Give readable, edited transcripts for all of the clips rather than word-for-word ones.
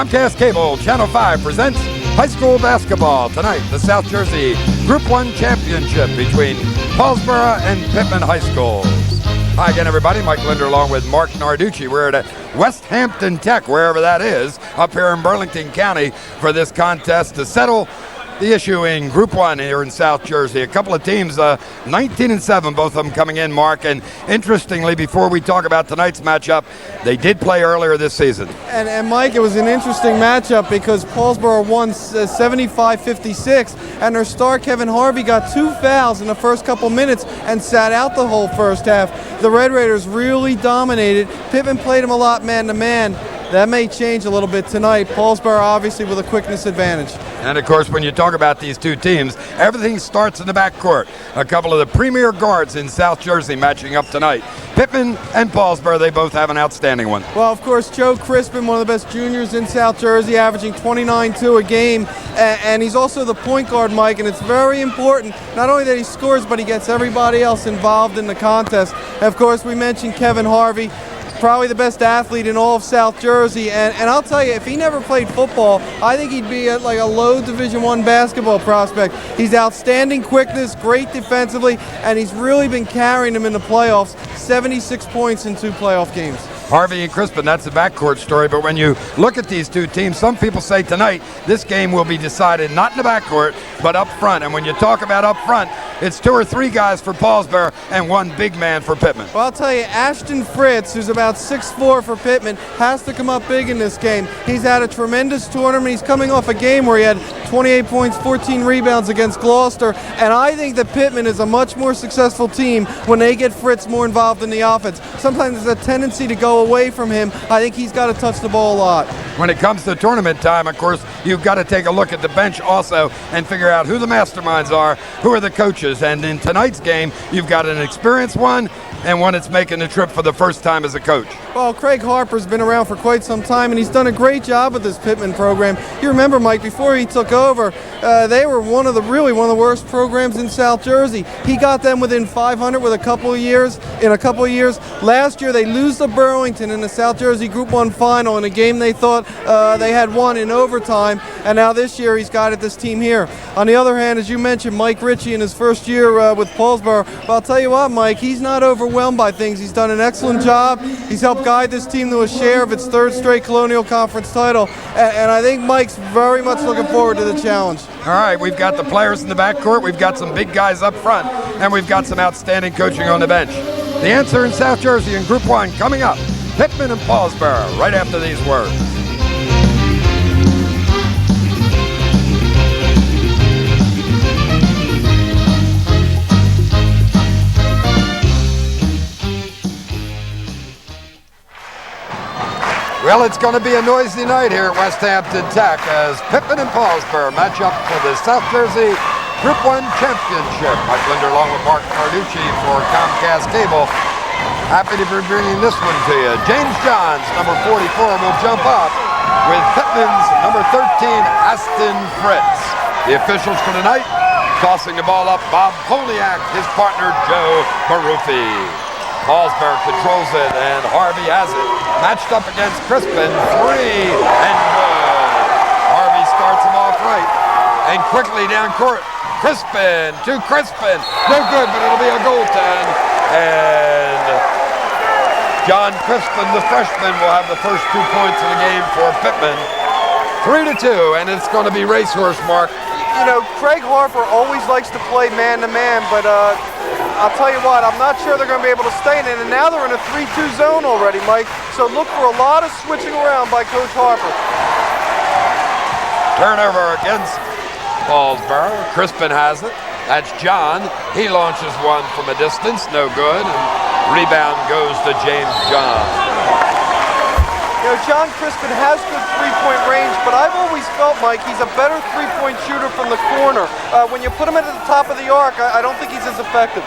Comcast Cable Channel 5 presents high school basketball. Tonight, the South Jersey Group 1 Championship between Paulsboro and Pitman High Schools. Hi again, everybody. Mike Lindner along with Marc Narducci. We're at Westampton Tech, wherever that is, up here in Burlington County for this contest to settle the issue in Group 1 here in South Jersey. A couple of teams, 19-7, both of them coming in, Mark. And interestingly, before we talk about tonight's matchup, they did play earlier this season. And Mike, it was an interesting matchup because Paulsboro won 75-56, and their star Kevin Harvey got 2 fouls in the first couple minutes and sat out the whole first half. The Red Raiders really dominated. Pitman played him a lot man-to-man. That may change a little bit tonight. Paulsboro obviously with a quickness advantage. And of course, when you talk about these two teams, everything starts in the backcourt. A couple of the premier guards in South Jersey matching up tonight. Pitman and Paulsboro, they both have an outstanding one. Well, of course, Joe Crispin, one of the best juniors in South Jersey, averaging 29-2 a game. And he's also the point guard, Mike, and it's very important, not only that he scores, but he gets everybody else involved in the contest. And of course, we mentioned Kevin Harvey, probably the best athlete in all of South Jersey, and I'll tell you, if he never played football, I think he'd be like a low Division I basketball prospect. He's outstanding quickness, great defensively, and he's really been carrying them in the playoffs. 76 points in 2 playoff games. Harvey and Crispin, that's the backcourt story, but when you look at these two teams, some people say tonight this game will be decided not in the backcourt, but up front. And when you talk about up front, it's 2 or 3 guys for Paulsboro and 1 big man for Pitman. Well, I'll tell you, Ashton Fritz, who's about 6'4" for Pitman, has to come up big in this game. He's had a tremendous tournament. He's coming off a game where he had 28 points, 14 rebounds against Gloucester, and I think that Pitman is a much more successful team when they get Fritz more involved in the offense. Sometimes there's a tendency to go away from him. I think he's got to touch the ball a lot. When it comes to tournament time, of course, you've got to take a look at the bench also and figure out who the masterminds are, who are the coaches. And in tonight's game, you've got an experienced one and one that's making the trip for the first time as a coach. Well, Craig Harper's been around for quite some time, and he's done a great job with this Pitman program. You remember, Mike, before he took over, they were one of the worst programs in South Jersey. He got them within 500 in a couple of years. Last year, they lose to Burlington in the South Jersey Group 1 final in a game they thought they had won in overtime, and now this year he's got this team here. On the other hand, as you mentioned, Mike Ritchie in his first year with Paulsboro, well, I'll tell you what, Mike, he's not overwhelmed by things. He's done an excellent job. He's helped guide this team to a share of its 3rd straight Colonial Conference title, and I think Mike's very much looking forward to the challenge. All right, we've got the players in the backcourt, we've got some big guys up front, and we've got some outstanding coaching on the bench. The answer in South Jersey in Group 1 coming up. Pitman and Paulsboro right after these words. Well, it's going to be a noisy night here at Westampton Tech as Pitman and Paulsboro match up for the South Jersey Group 1 Championship. Mike Lindner along with Marc Narducci for Comcast Cable. Happy to be bringing this one to you. James Johns, number 44, will jump up with Pitman's number 13, Aston Fritz. The officials for tonight, tossing the ball up, Bob Poliak, his partner, Joe Baruffi. Paulsboro controls it, and Harvey has it. Matched up against Crispin, 3 and good. Harvey starts him off right, and quickly down court. Crispin to Crispin, no good, but it'll be a goaltend. And John Crispin, the freshman, will have the first 2 points of the game for Pitman. 3-2, and it's going to be racehorse, Mark. You know, Craig Harper always likes to play man-to-man, but I'll tell you what, I'm not sure they're going to be able to stay in it, and now they're in a 3-2 zone already, Mike, so look for a lot of switching around by Coach Harper. Turnover against Paulsboro. Crispin has it. That's John. He launches one from a distance, no good, and rebound goes to James John. You know, John Crispin has good three-point range, but I've always felt, Mike, he's a better three-point shooter from the corner. When you put him at the top of the arc, I don't think he's as effective.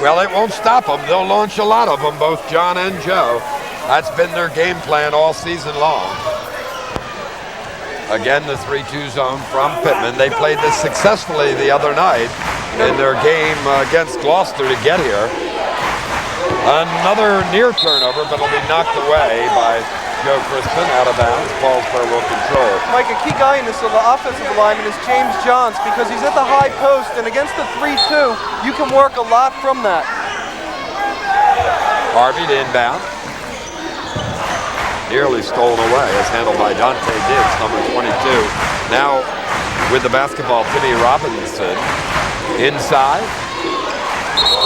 Well, it won't stop them. They'll launch a lot of them, both John and Joe. That's been their game plan all season long. Again, the 3-2 zone from Pitman. They played this successfully the other night in their game against Gloucester to get here. Another near turnover, but it'll be knocked away by Joe Crispin out of bounds. Paulsboro will control. Mike, a key guy in this offensive alignment is James Johns because he's at the high post, and against the 3-2, you can work a lot from that. Harvey to inbound. Nearly stolen away as handled by Dante Diggs, number 22. Now with the basketball, Timmy Robinson inside.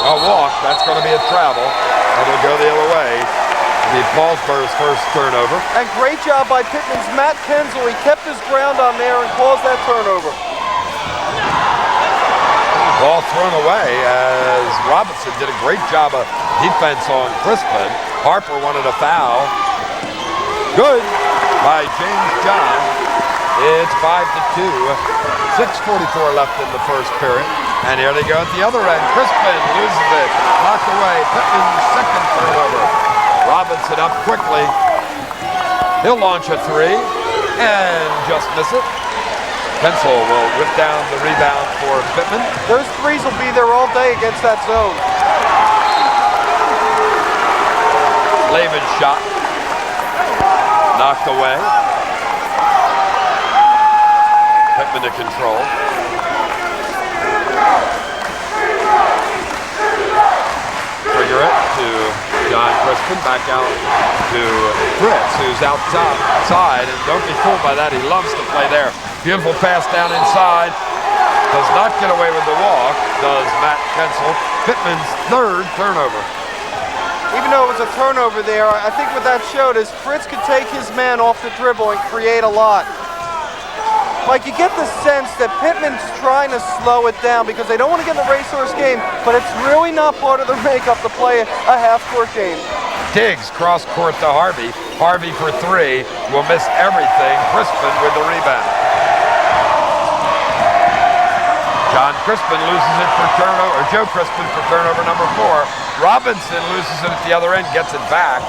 A walk, that's going to be a travel. It'll go the other way. It'll be Paulsboro's first turnover. And great job by Pitman's Matt Kenzel. He kept his ground on there and caused that turnover. Ball thrown away as Robinson did a great job of defense on Crispin. Harper wanted a foul. Good by James John. It's 5-2. 6:44 left in the first period. And here they go at the other end. Crispin loses it. Knocked away. Pitman's second turnover. Robinson up quickly. He'll launch a three and just miss it. Pencil will whip down the rebound for Pitman. Those threes will be there all day against that zone. Lavin's shot. Knocked away. Pitman to control. Trigger it to John Crispin. Back out to Fritz, who's outside. And don't be fooled by that. He loves to play there. Beautiful pass down inside. Does not get away with the walk. Does Matt Kenzel. Pitman's third turnover. Even though it was a turnover there, I think what that showed is Fritz could take his man off the dribble and create a lot. Like, you get the sense that Pitman's trying to slow it down because they don't want to get in the racehorse game, but it's really not part of their makeup to play a half-court game. Diggs cross court to Harvey. Harvey for three. Will miss everything. Crispin with the rebound. John Crispin loses it for turnover, or Joe Crispin for turnover number 4. Robinson loses it at the other end, gets it back.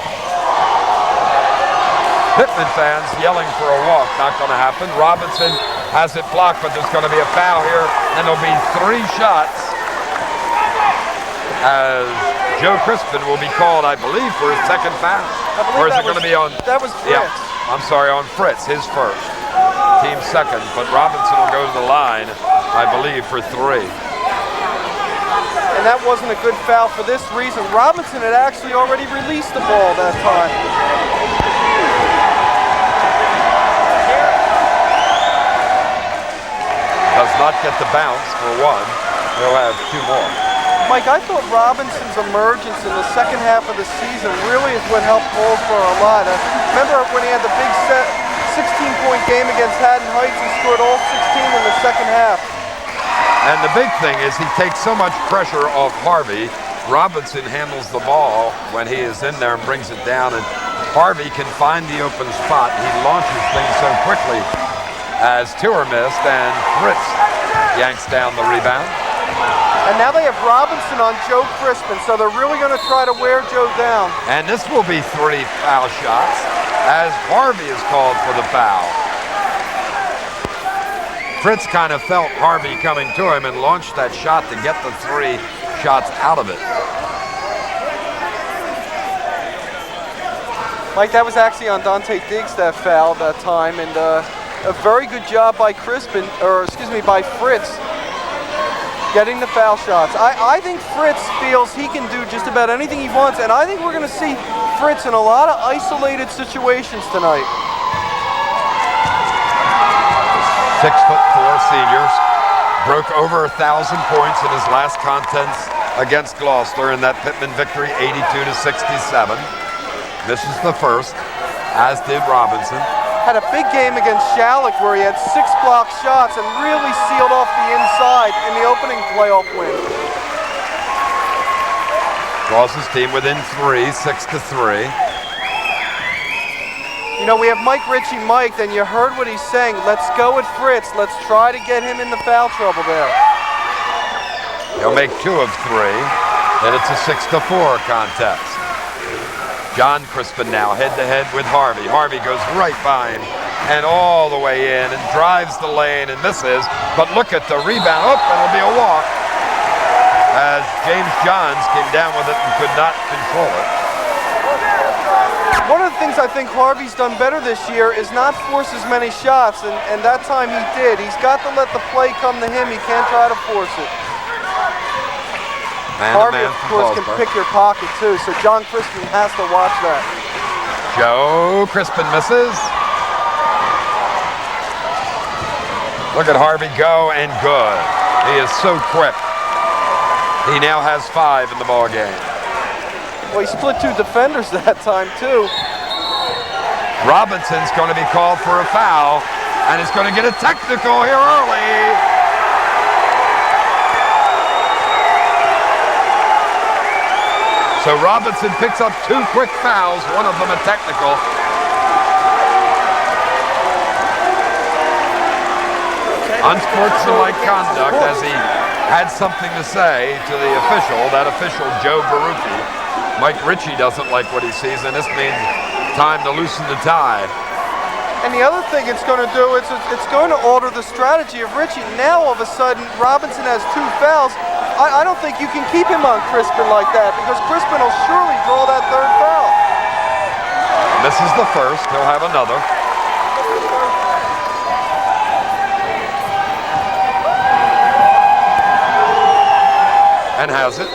Pitman fans yelling for a walk, not going to happen. Robinson has it blocked, but there's going to be a foul here, and there'll be 3 shots as Joe Crispin will be called, I believe, for his second foul. Or is it going to be on? That was Fritz. Yeah, I'm sorry, on Fritz, his first. Team second, but Robinson will go to the line, I believe, for 3. And that wasn't a good foul for this reason. Robinson had actually already released the ball that time. Does not get the bounce for 1. He'll have 2 more. Mike, I thought Robinson's emergence in the second half of the season really is what helped Paulsboro a lot. Remember when he had the big 16-point game against Haddon Heights, he scored all 16 in the second half. And the big thing is he takes so much pressure off Harvey. Robinson handles the ball when he is in there and brings it down, and Harvey can find the open spot. He launches things so quickly as 2 are missed, and Fritz yanks down the rebound. And now they have Robinson on Joe Crispin, so they're really going to try to wear Joe down. And this will be 3 foul shots as Harvey is called for the foul. Fritz kind of felt Harvey coming to him and launched that shot to get the 3 shots out of it. Mike, that was actually on Dante Diggs, that foul that time, and a very good job by Crispin, or excuse me, by Fritz, getting the foul shots. I think Fritz feels he can do just about anything he wants, and I think we're going to see Fritz in a lot of isolated situations tonight. 6'4" seniors broke over 1,000 points in his last contest against Gloucester in that Pitman victory, 82-67. This is the first, as did Robinson. Had a big game against Shalleck where he had 6 block shots and really sealed off the inside in the opening playoff win. Draws his team within 3, 6-3. You know, we have Mike Ritchie mic'd, and you heard what he's saying. Let's go with Fritz. Let's try to get him in the foul trouble there. He'll make 2 of 3, and it's a 6-4 contest. John Crispin now head-to-head with Harvey. Harvey goes right by him and all the way in and drives the lane and misses. But look at the rebound. Oh, it'll be a walk as James Johns came down with it and could not control it. One of the things I think Harvey's done better this year is not force as many shots, and that time he did. He's got to let the play come to him. He can't try to force it. Harvey, of course, can pick your pocket, too, so John Crispin has to watch that. Joe Crispin misses. Look at Harvey go, and good. He is so quick. He now has 5 in the ball game. Well, he split 2 defenders that time, too. Robinson's going to be called for a foul, and he's going to get a technical here early. So Robinson picks up 2 quick fouls, one of them a technical. Unsportsmanlike conduct as he had something to say to the official, that official Joe Barucci. Mike Ritchie doesn't like what he sees, and this means time to loosen the tie. And the other thing it's going to do is it's going to alter the strategy of Ritchie. Now all of a sudden Robinson has 2 fouls. I don't think you can keep him on Crispin like that, because Crispin will surely draw that 3rd foul. Misses the first, he'll have another. And has it.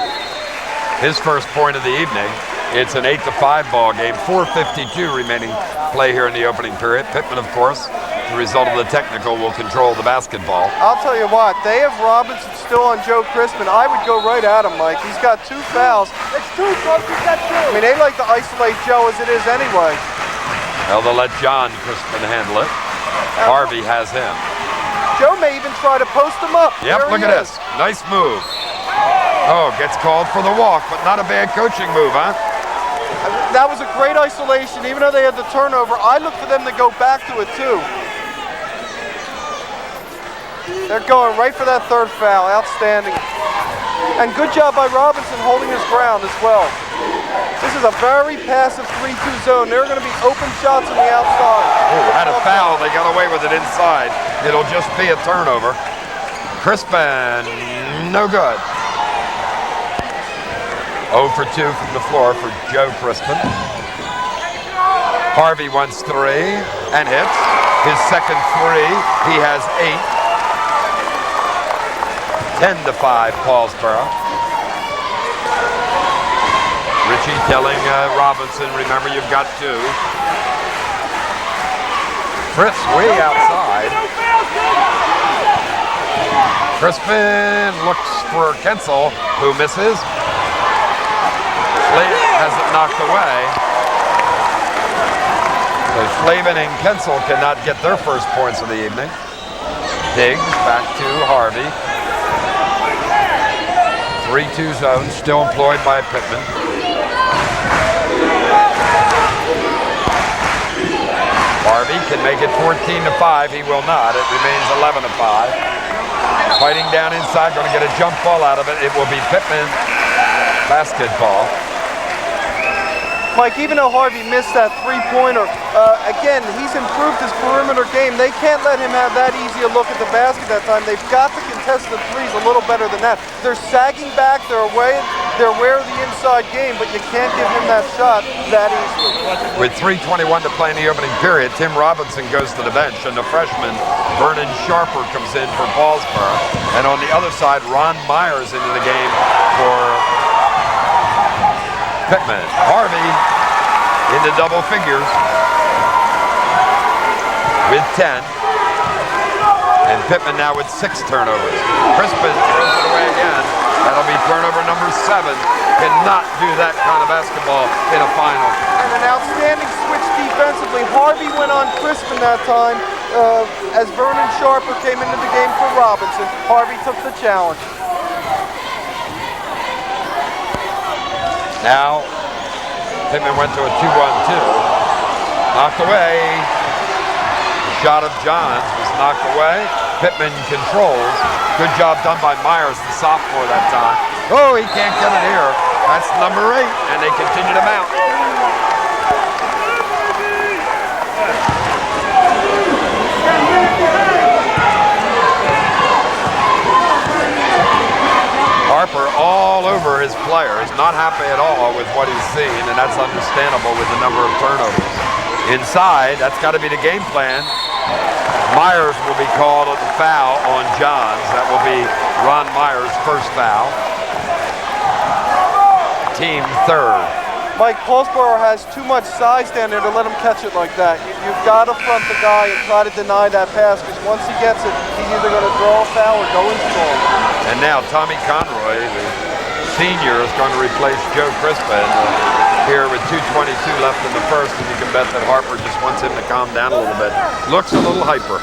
His first point of the evening. It's an 8-5 ball game. 4:52 remaining play here in the opening period. Pitman, of course, the result of the technical, will control the basketball. I'll tell you what, they have Robinson still on Joe Crispin. I would go right at him, Mike. He's got 2 fouls. It's 2, folks. He's got 2. I mean, they like to isolate Joe as it is anyway. Well, they'll let John Crispin handle it. Harvey has him. Joe may even try to post him up. Yep, look at this. Nice move. Oh, gets called for the walk, but not a bad coaching move, huh? That was a great isolation. Even though they had the turnover, I look for them to go back to it, too. They're going right for that 3rd foul. Outstanding. And good job by Robinson holding his ground as well. This is a very passive 3-2 zone. There are going to be open shots on the outside. Oh, had a foul. They got away with it inside. It'll just be a turnover. Crispin, no good. 0 for 2 from the floor for Joe Crispin. Harvey wants 3 and hits. His second 3. He has 8. 10-5 Paulsboro. Ritchie telling Robinson, remember you've got 2. Fritz way outside. Crispin looks for Kensel, who misses. Has it knocked away. So Flavin and Kensel cannot get their first points of the evening. Diggs back to Harvey. 3-2 zone, still employed by Pitman. Harvey can make it 14-5. He will not. It remains 11-5. Fighting down inside, going to get a jump ball out of it. It will be Pitman basketball. Mike, even though Harvey missed that 3-pointer, again, he's improved his perimeter game. They can't let him have that easy a look at the basket that time. They've got to contest the threes a little better than that. They're sagging back, they're aware of the inside game, but you can't give him that shot that easily. With 3:21 to play in the opening period, Tim Robinson goes to the bench, and the freshman Vernon Sharper comes in for Paulsboro. And on the other side, Ron Myers into the game for Pitman. Harvey into double figures with 10. And Pitman now with 6 turnovers. Crispin throws it away again. That'll be turnover number 7. Cannot do that kind of basketball in a final. And an outstanding switch defensively. Harvey went on Crispin that time as Vernon Sharper came into the game for Robinson. Harvey took the challenge. Now, Pitman went to a 2-1-2. Knocked away. The shot of Johns was knocked away. Pitman controls. Good job done by Myers, the sophomore that time. Oh, he can't get it here. That's number 8, and they continue to mount. Harper all over his players, not happy at all with what he's seen, and that's understandable with the number of turnovers. Inside, that's got to be the game plan. Myers will be called a foul on Johns. That will be Ron Myers' first foul. Team third. Mike, Paulsboro has too much size down there to let him catch it like that. You've got to front the guy and try to deny that pass, because once he gets it, he's either going to draw a foul or go in strong. And now Tommy Conroy, the senior, is going to replace Joe Crispin here with 2:22 left in the first, and you can bet that Harper just wants him to calm down a little bit. Looks a little hyper.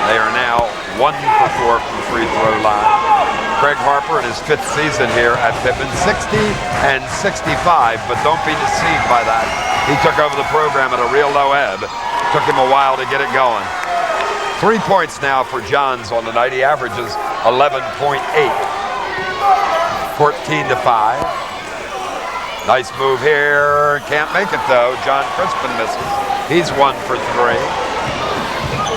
They are now 1 for 4 from the free throw line. Craig Harper in his 5th season here at Pitman, 60 and 65, but don't be deceived by that. He took over the program at a real low ebb. Took him a while to get it going. 3 points now for Johns on the night. He averages 11.8. 14-5. Nice move here. Can't make it though. John Crispin misses. He's 1 for 3.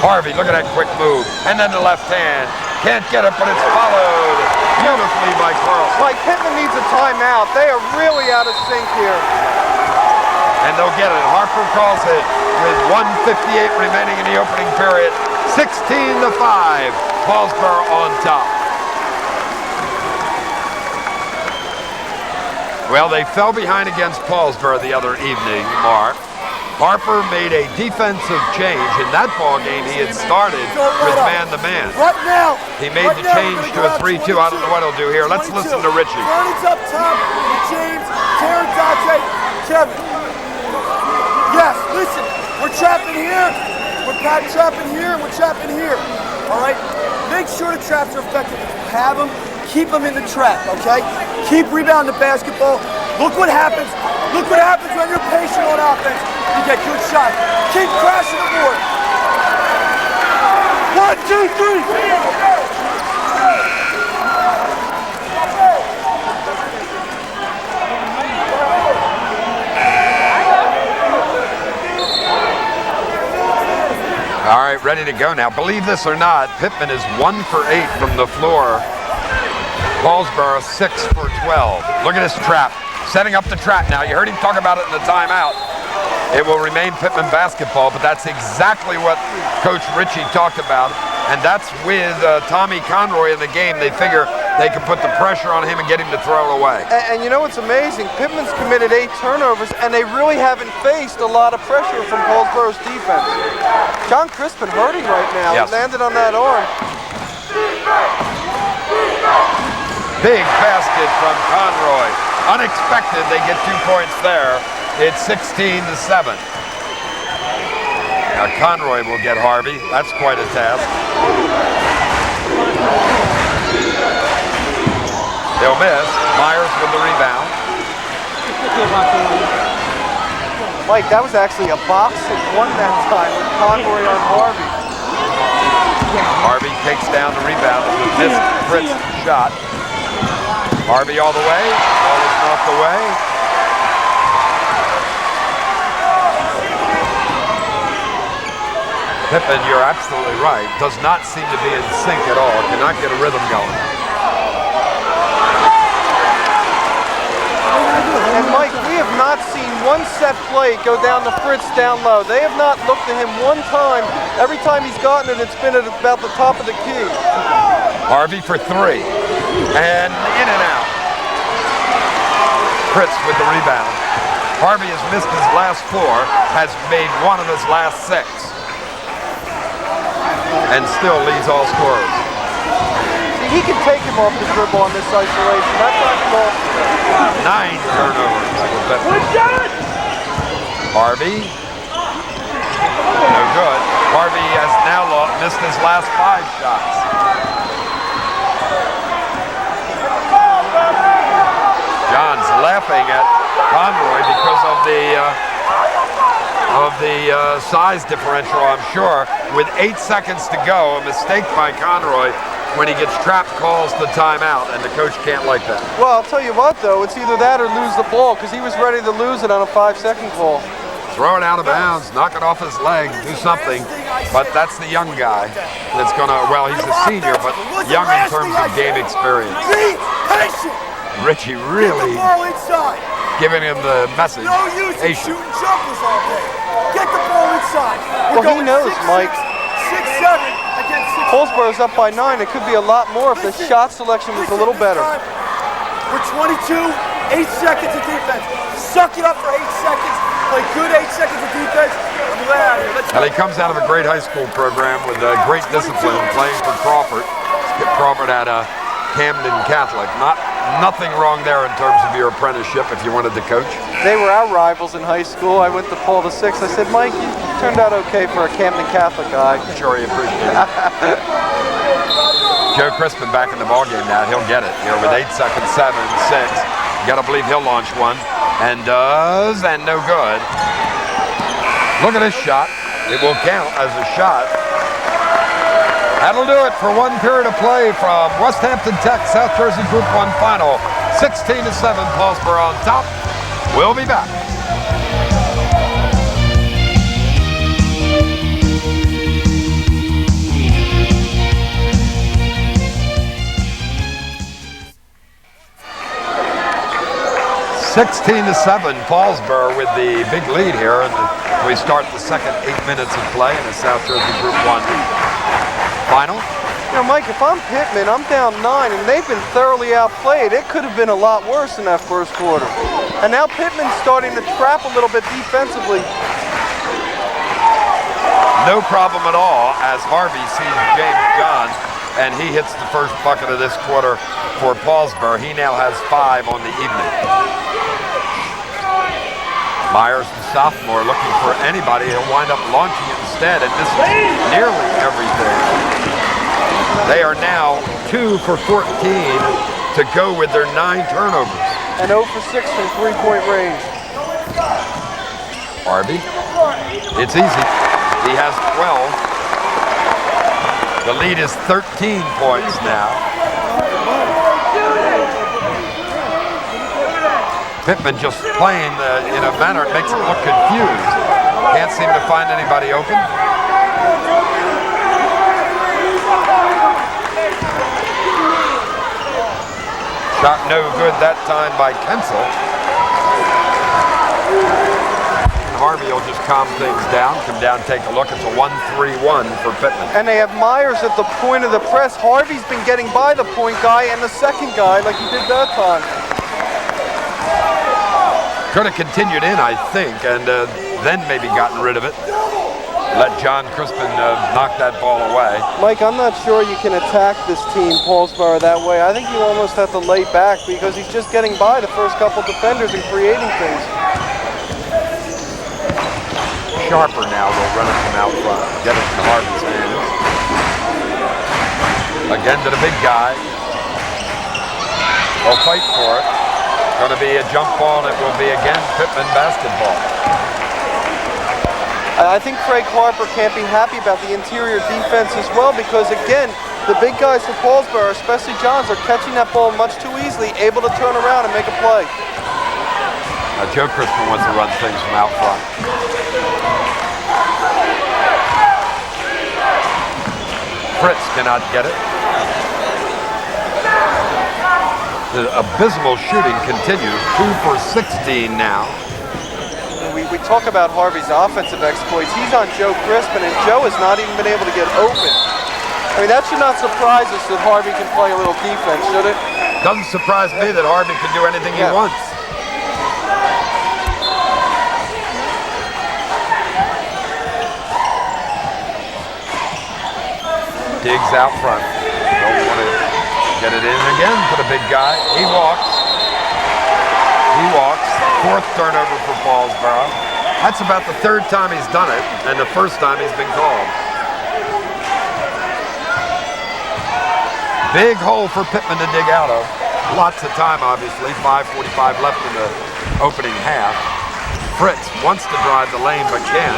Harvey, look at that quick move. And then the left hand. Can't get it, but it's followed beautifully by Carlson. Mike, Pitman needs a timeout. They are really out of sync here. And they'll get it. Harper calls it with 1:58 remaining in the opening period. 16-5. Paulsboro on top. Well, they fell behind against Paulsboro the other evening, Marc. Harper made a defensive change. In that ball game, he had started with man-to-man. Right now. He made the change to a 3-2. I don't know what he'll do here. Let's listen to Richie. Vernon's up top. James, Terrence, Dante, Kevin. Yes, listen. We're trapping here. We're trapping here, and we're trapping here. All right? Make sure the traps are effective. If you have them, keep them in the trap, okay? Keep rebounding the basketball. Look what happens. Look what happens when you're patient on offense. You get good shots. Keep crashing the board. 1, 2, 3. All right, ready to go now. Believe this or not, Pitman is 1 for 8 from the floor. Paulsboro 6 for 12. Look at this trap. Setting up the trap now. You heard him talk about it in the timeout. It will remain Pitman basketball, but that's exactly what Coach Ritchie talked about. And that's with Tommy Conroy in the game. They figure they can put the pressure on him and get him to throw it away. And you know what's amazing? Pitman's committed 8 turnovers, and they really haven't faced a lot of pressure from Paulsboro's defense. John Crispin hurting right now. Yes. He landed on that arm. Big basket from Conroy. Unexpected, they get 2 points there. It's 16-7. Now Conroy will get Harvey. That's quite a task. They'll miss. Myers with the rebound. Mike, that was actually a box and 1 that time with Conroy on Harvey. Harvey takes down the rebound with a missed Fritz shot. Harvey all the way. Ball is knocked away. Pitman, you're absolutely right. Does not seem to be in sync at all. Cannot get a rhythm going. And Mike, we have not seen one set play go down to Fritz down low. They have not looked at him one time. Every time he's gotten it, it's been at about the top of the key. Harvey for 3. And in and out. Fritz with the rebound. Harvey has missed his last 4, has made 1 of his last 6. And still leads all scorers. See, he can take him off the dribble on this isolation. That's not ball. 9 turnovers. Harvey. No good. Harvey has now missed his last 5 shots. John's laughing at Conroy because of the size differential, I'm sure. With 8 seconds to go, a mistake by Conroy when he gets trapped calls the timeout, and the coach can't like that. Well, I'll tell you what, though, it's either that or lose the ball, because he was ready to lose it on a 5-second call. throw it out of bounds, knock it off his leg, do something. But that's the young guy that's gonna, well, he's a senior, but young in terms of game experience. Be patient. Richie Get really the ball inside. giving him the message. No use in shooting jumpers all day. Get the ball inside. Well, he knows, Mike. 6-7 against 6. Paulsboro's up by 9. It could be a lot more if the shot selection was a little better. We're 22, 8 seconds of defense. Suck it up for 8 seconds. Play good 8 seconds of defense. And we're out of here. Let's go. And he comes out of a great high school program with great discipline, playing for Crawford. Skip Crawford at Camden Catholic. Nothing wrong there in terms of your apprenticeship if you wanted to coach. They were our rivals in high school. I went to Paul VI. I said, Mike, you turned out okay for a Camden Catholic guy. I'm sure he appreciated it. Joe Crispin back in the ballgame now. He'll get it here with 8 seconds, 7, 6. You got to believe he'll launch one. And does, and no good. Look at this shot. It will count as a shot. That'll do it for one period of play from Westampton Tech, South Jersey Group 1 final. 16-7, Paulsboro on top. We'll be back. (16-7), Paulsboro with the big lead here, and we start the second 8 minutes of play in the South Jersey Group 1 final. You know, Mike, if I'm Pitman, I'm down 9, and they've been thoroughly outplayed. It could have been a lot worse in that first quarter. And now Pitman's starting to trap a little bit defensively. No problem at all as Harvey sees James John, and he hits the first bucket of this quarter for Paulsboro. He now has 5 on the evening. Myers, the sophomore, looking for anybody. He'll wind up launching it instead, and this is nearly everything. They are now 2 for 14 to go with their 9 turnovers. And 0 for 6 from three-point range. Harvey, it's easy. He has 12. The lead is 13 points now. Pitman just playing in a manner that makes it look confused. Can't seem to find anybody open. Shot no good that time by Kensel. Harvey will just calm things down, come down, take a look. It's a 1-3-1 for Pitman. And they have Myers at the point of the press. Harvey's been getting by the point guy and the second guy like he did that time. Could have continued in, I think, and then maybe gotten rid of it. Let John Crispin knock that ball away. Mike, I'm not sure you can attack this team, Paulsboro, that way. I think you almost have to lay back because he's just getting by the first couple defenders and creating things. Sharper now will run it from out front, get it in Harvey's hands. Again to the big guy. They'll fight for it. Going to be a jump ball, and it will be again Pitman basketball. I think Craig Harper can't be happy about the interior defense as well because, again, the big guys for Paulsboro, especially Johns, are catching that ball much too easily, able to turn around and make a play. Joe Crispin wants to run things from out front. Fritz cannot get it. The abysmal shooting continues. 2 for 16 now. We talk about Harvey's offensive exploits. He's on Joe Crispin, and Joe has not even been able to get open. I mean, that should not surprise us that Harvey can play a little defense, should it? Doesn't surprise me that Harvey can do anything he wants. Digs out front. Don't want to get it in again for the big guy. He walks. He walks. 4th turnover for Paulsboro. That's about the 3rd time he's done it, and the 1st time he's been called. Big hole for Pitman to dig out of. Lots of time, obviously. 5:45 left in the opening half. Fritz wants to drive the lane, but can't.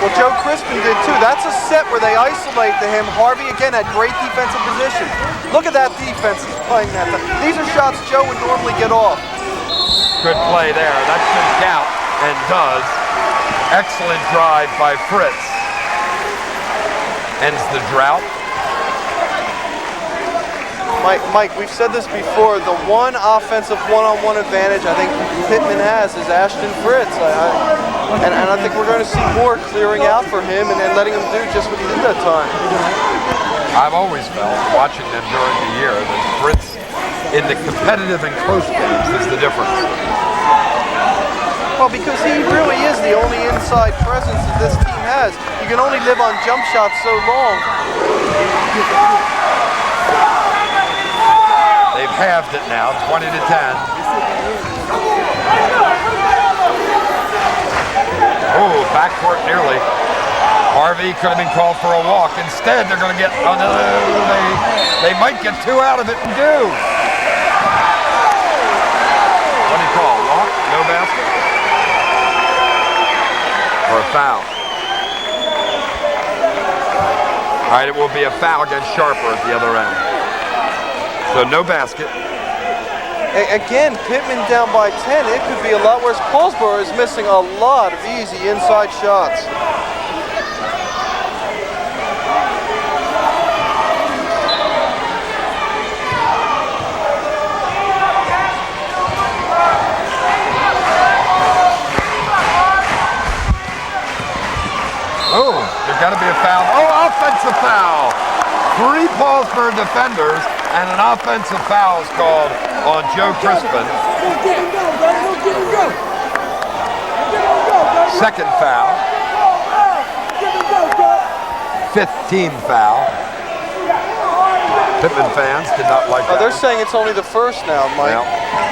Well, Joe Crispin did too. That's a set where they isolate to him. Harvey, again, had great defensive position. Look at that defense he's playing that time. These are shots Joe would normally get off. Good play there. That should count, and does. Excellent drive by Fritz. Ends the drought. Mike, we've said this before. The one offensive one-on-one advantage I think Pitman has is Ashton Fritz. And I think we're going to see more clearing out for him and then letting him do just what he did that time. I've always felt, watching them during the year, that Fritz in the competitive and close games is the difference. Well, because he really is the only inside presence that this team has. You can only live on jump shots so long. They've halved it now, 20 to 10. Oh, backcourt nearly. Harvey could have been called for a walk. Instead, they're going to get, they might get two out of it and do. What do you call, walk? No basket? Or a foul? All right, it will be a foul against Sharper at the other end. So no basket. Again, Pitman down by 10. It could be a lot worse. Paulsboro is missing a lot of easy inside shots. Oh, there's got to be a foul. Oh, offensive foul. 3 Paulsboro defenders and an offensive foul is called on Joe Crispin. Second foul. 5th team foul. Pitman fans did not like that. They're saying it's only the first now, Mike. Well,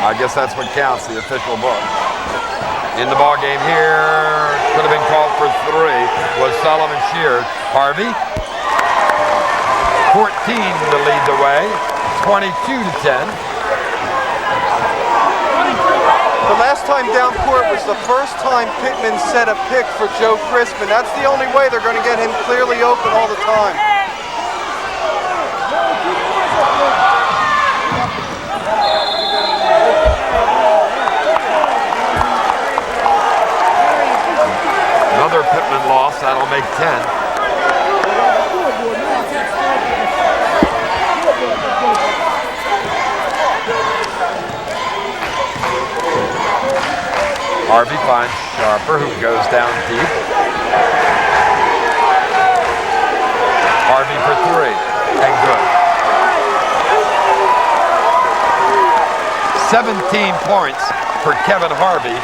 I guess that's what counts, the official book. In the ball game here, could have been called for 3, was Solomon Sheard. Harvey, 14 to lead the way, 22 to 10. The last time down court was the first time Pitman set a pick for Joe Crispin. That's the only way they're going to get him clearly open all the time. Another Pitman loss, that'll make 10. Harvey finds Sharper, who goes down deep. Harvey for 3, and good. 17 points for Kevin Harvey,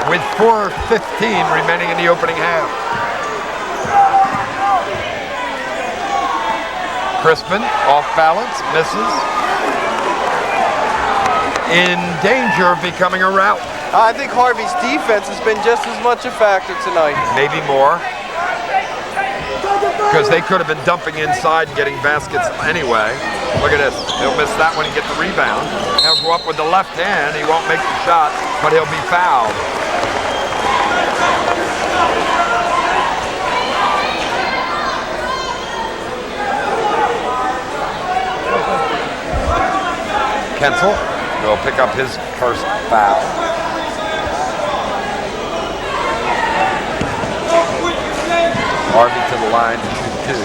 with 4:15 remaining in the opening half. Crispin, off balance, misses. In danger of becoming a rout. I think Harvey's defense has been just as much a factor tonight. Maybe more. Because they could have been dumping inside and getting baskets anyway. Look at this. He'll miss that one and get the rebound. He'll go up with the left hand. He won't make the shot, but he'll be fouled. Kensel will pick up his first foul. Harvey to the line to shoot 2.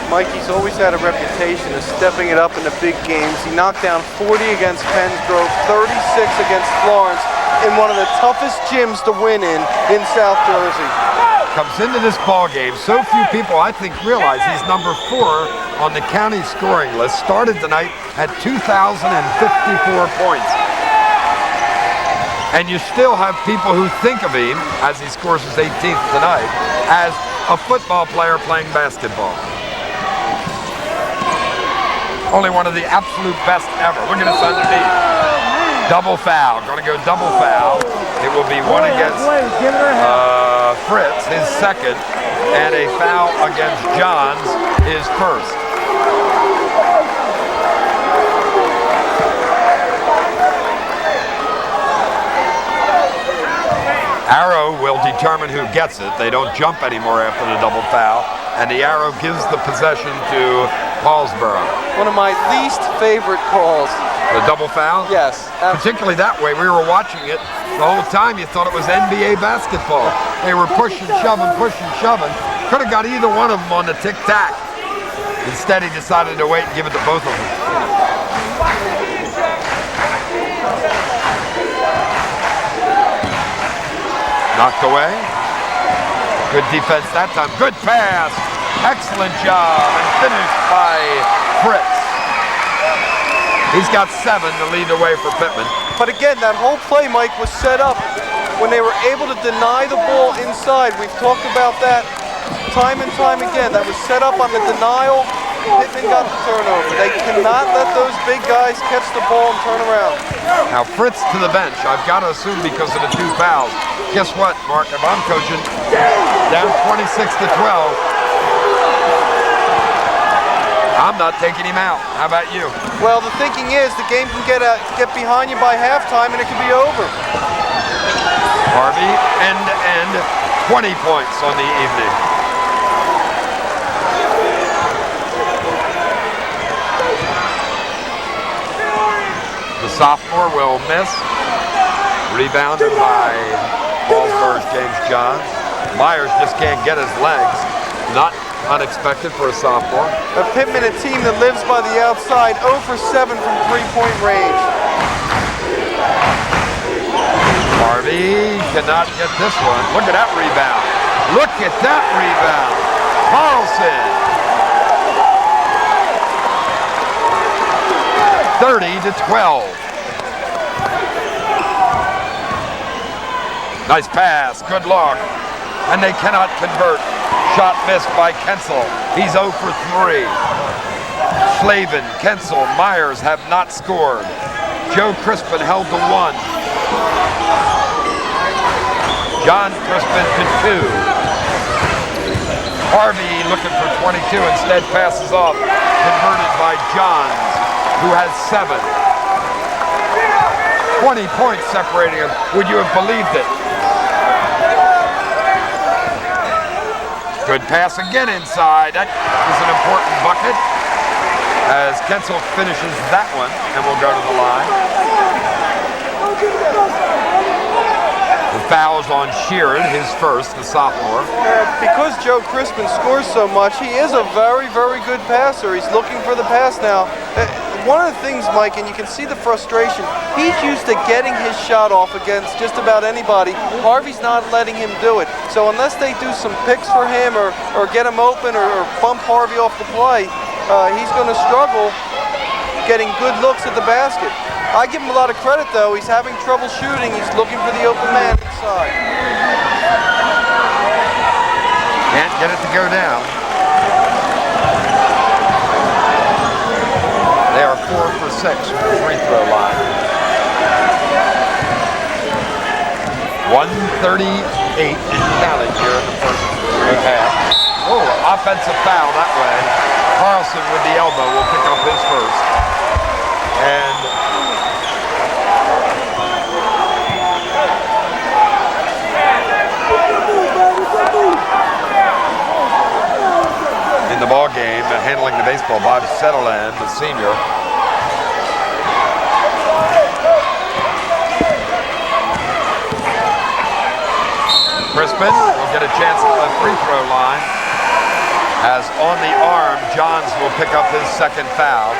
Mikey's always had a reputation of stepping it up in the big games. He knocked down 40 against Pensgrove, 36 against Florence in one of the toughest gyms to win in South Jersey. Comes into this ball game, so few people I think realize he's number 4 on the county scoring list. Started tonight at 2,054 points. And you still have people who think of him, as he scores his 18th tonight, as a football player playing basketball. Only one of the absolute best ever. Look at this underneath. Double foul. Going to go double foul. It will be one against Fritz, his second, and a foul against Johns, his first. Arrow will determine who gets it. They don't jump anymore after the double foul. And the arrow gives the possession to Paulsboro. One of my least favorite calls. The double foul? Yes. Particularly that way. We were watching it. The whole time you thought it was NBA basketball. They were pushing, shoving. Could have got either one of them on the tic-tac. Instead, he decided to wait and give it to both of them. Knocked away. Good defense that time. Good pass. Excellent job. And finished by Fritz. He's got 7 to lead the way for Pitman. But again, that whole play, Mike, was set up when they were able to deny the ball inside. We've talked about that time and time again. That was set up on the denial. Pitman got the turnover. They cannot let those big guys catch the ball and turn around. Now Fritz to the bench. I've got to assume because of the 2 fouls. Guess what, Mark? If I'm coaching, down 26-12, I'm not taking him out. How about you? Well, the thinking is the game can get behind you by halftime and it could be over. Harvey, end-to-end, 20 points on the evening. The sophomore will miss. Rebounded by Paulsboro's James Johns. Myers just can't get his legs. Not unexpected for a sophomore. A Pitman, a team that lives by the outside, 0 for 7 from three-point range. Harvey cannot get this one. Look at that rebound. Look at that rebound. Carlson. 30-12. Nice pass, good look. And they cannot convert. Shot missed by Kensel. He's 0 for 3. Flavin, Kensel, Myers have not scored. Joe Crispin held to 1. John Crispin to 2. Harvey looking for 22, instead passes off. Converted by Johns, who has 7. 20 points separating them. Would you have believed it? Good pass again inside. That is an important bucket as Kensel finishes that one and will go to the line. The foul's on Sheeran, his first, the sophomore. Because Joe Crispin scores so much, he is a very, very good passer. He's looking for the pass now. One of the things, Mike, and you can see the frustration, he's used to getting his shot off against just about anybody. Harvey's not letting him do it. So unless they do some picks for him or get him open or bump Harvey off the play, he's going to struggle getting good looks at the basket. I give him a lot of credit, though. He's having trouble shooting. He's looking for the open man inside. Can't get it to go down. They are 4 for 6 from the free throw line. 138 and counting here in the first half. Oh, offensive foul that way. Carlson with the elbow will pick up his first. And in the ball game, handling the baseball, Bob Settleland, the senior. Crispin will get a chance at the free throw line. As on the arm, Johns will pick up his second foul.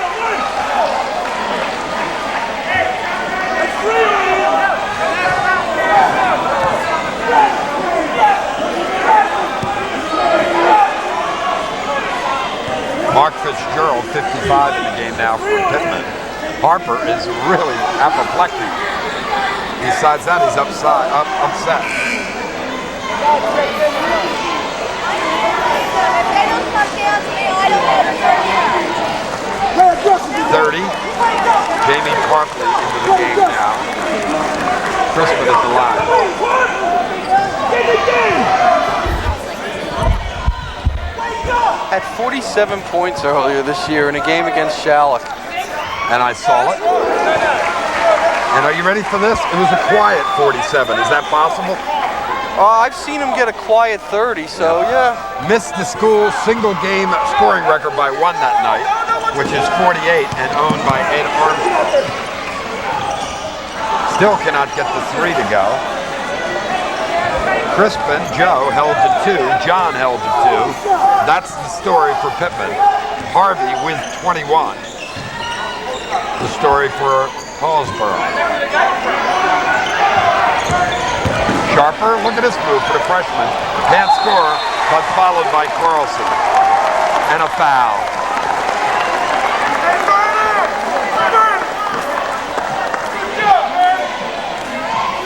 Marc Fitzgerald, 55 in the game now for Pitman. Harper is really apoplectic. Besides that, he's upset. 30. Jamie Carpley into the game now. Crispin at the line. Had 47 points earlier this year in a game against Shallock. And I saw it. And are you ready for this? It was a quiet 47. Is that possible? I've seen him get a quiet 30, so yeah. Missed the school single game scoring record by 1 that night, which is 48 and owned by Ada Armstrong. Still cannot get the 3 to go. Crispin, Joe held to 2, John held to 2. That's the story for Pitman. Harvey with 21. The story for Paulsboro. Sharper, look at this move for the freshman. Can't score, but followed by Carlson. And a foul.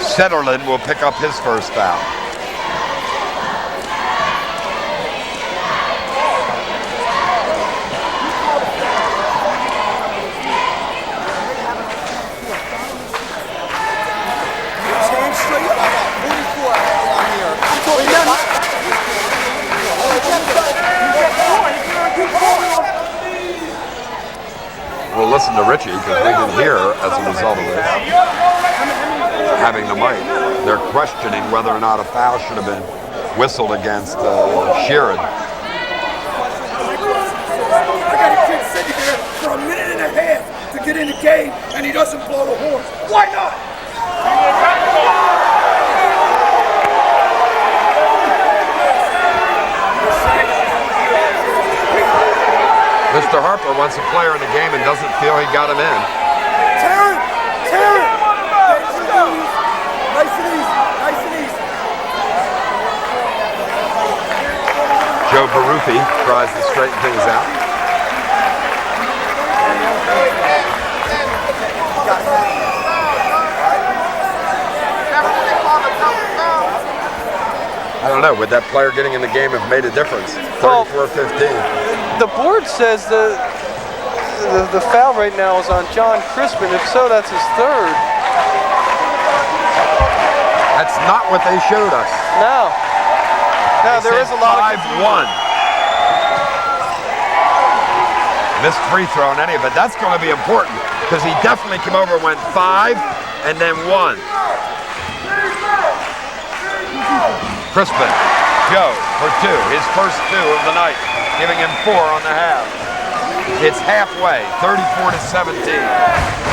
Setterlin will pick up his first foul. We'll listen to Richie because we can hear as a result of this. Having the mic, they're questioning whether or not a foul should have been whistled against Sheeran. I got a kid sitting here for a minute and a half to get in the game, and he doesn't blow the horn. Why not? Mr. Harper wants a player in the game and doesn't feel he got him in. Terrence! Nice and easy. Joe Baruffi tries to straighten things out. I don't know, would that player getting in the game have made a difference? 34-15. The board says the foul right now is on John Crispin. If so, that's his 3rd. That's not what they showed us. No, there is a lot of 5-1. Missed free throw in any of it. That's going to be important because he definitely came over and went 5 and then 1. Crispin, Joe for 2, his first 2 of the night, giving him 4 on the half. It's halfway, 34-17.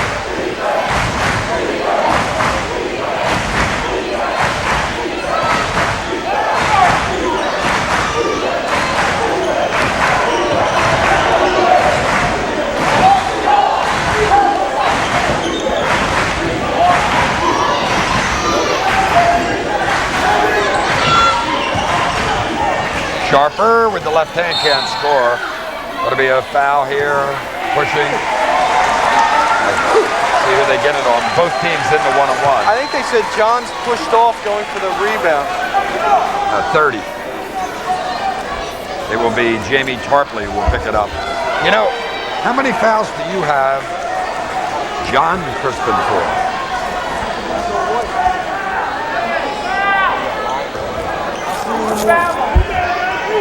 Sharper with the left hand can't score. Going to be a foul here, pushing. See who they get it on. Both teams in the one-on-one. I think they said John's pushed off going for the rebound. 30. It will be Jamie Tarpley who will pick it up. You know, how many fouls do you have John Crispin for?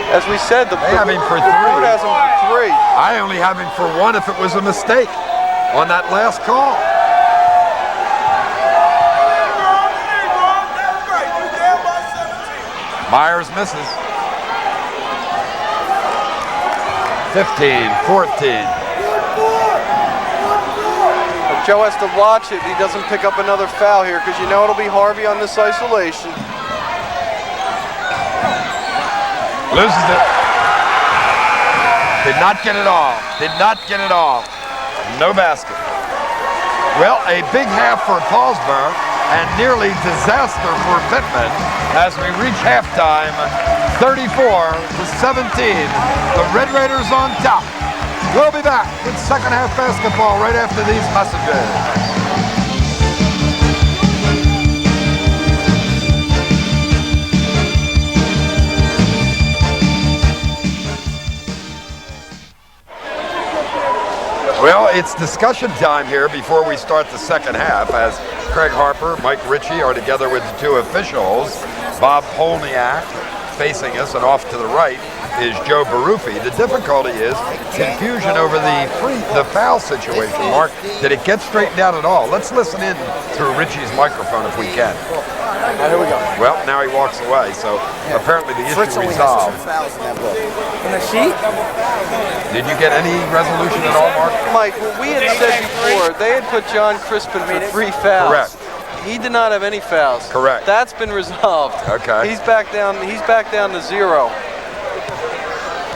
As we said, the board have him for 3. has him for 3. I only have him for 1 if it was a mistake on that last call. Myers misses. 15-14. But Joe has to watch it. He doesn't pick up another foul here because you know it'll be Harvey on this isolation. Loses it. Did not get it all. No basket. Well, a big half for Paulsboro and nearly disaster for Pitman as we reach halftime. 34-17. The Red Raiders on top. We'll be back with second half basketball right after these messages. Well, it's discussion time here before we start the second half as Craig Harper, Mike Ritchie are together with the 2 officials. Bob Polniak facing us, and off to the right is Joe Baruffi. The difficulty is confusion over the foul situation. Mark, did it get straightened out at all? Let's listen in through Ritchie's microphone if we can. Now, here we go. Well, now he walks away, so apparently the Fritz issue only has 2 resolved. fouls in that book. In the sheet? Did you get any resolution at all, Mark? Mike, what we had said before, they had put John Crispin for 3 fouls. Correct. He did not have any fouls. Correct. That's been resolved. Okay. He's back down to 0.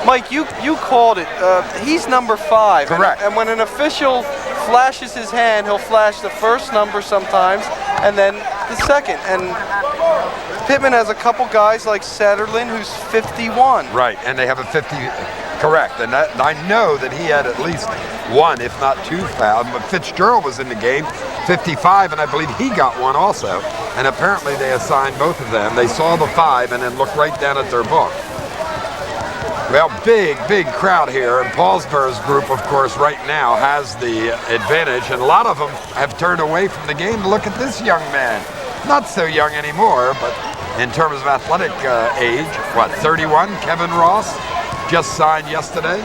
Mike, you called it. He's number 5. Correct. And when an official flashes his hand, he'll flash the first number sometimes and then the second. And Pitman has a couple guys like Satterlin who's 51. Right, and they have a 50, correct. And that, I know that he had at least 1, if not 2 fouls. But Fitzgerald was in the game, 55, and I believe he got 1 also. And apparently they assigned both of them. They saw the 5 and then looked right down at their book. Well, big crowd here, and Paulsboro's group, of course, right now has the advantage, and a lot of them have turned away from the game to look at this young man. Not so young anymore, but in terms of athletic age, 31? Kevin Ross just signed yesterday.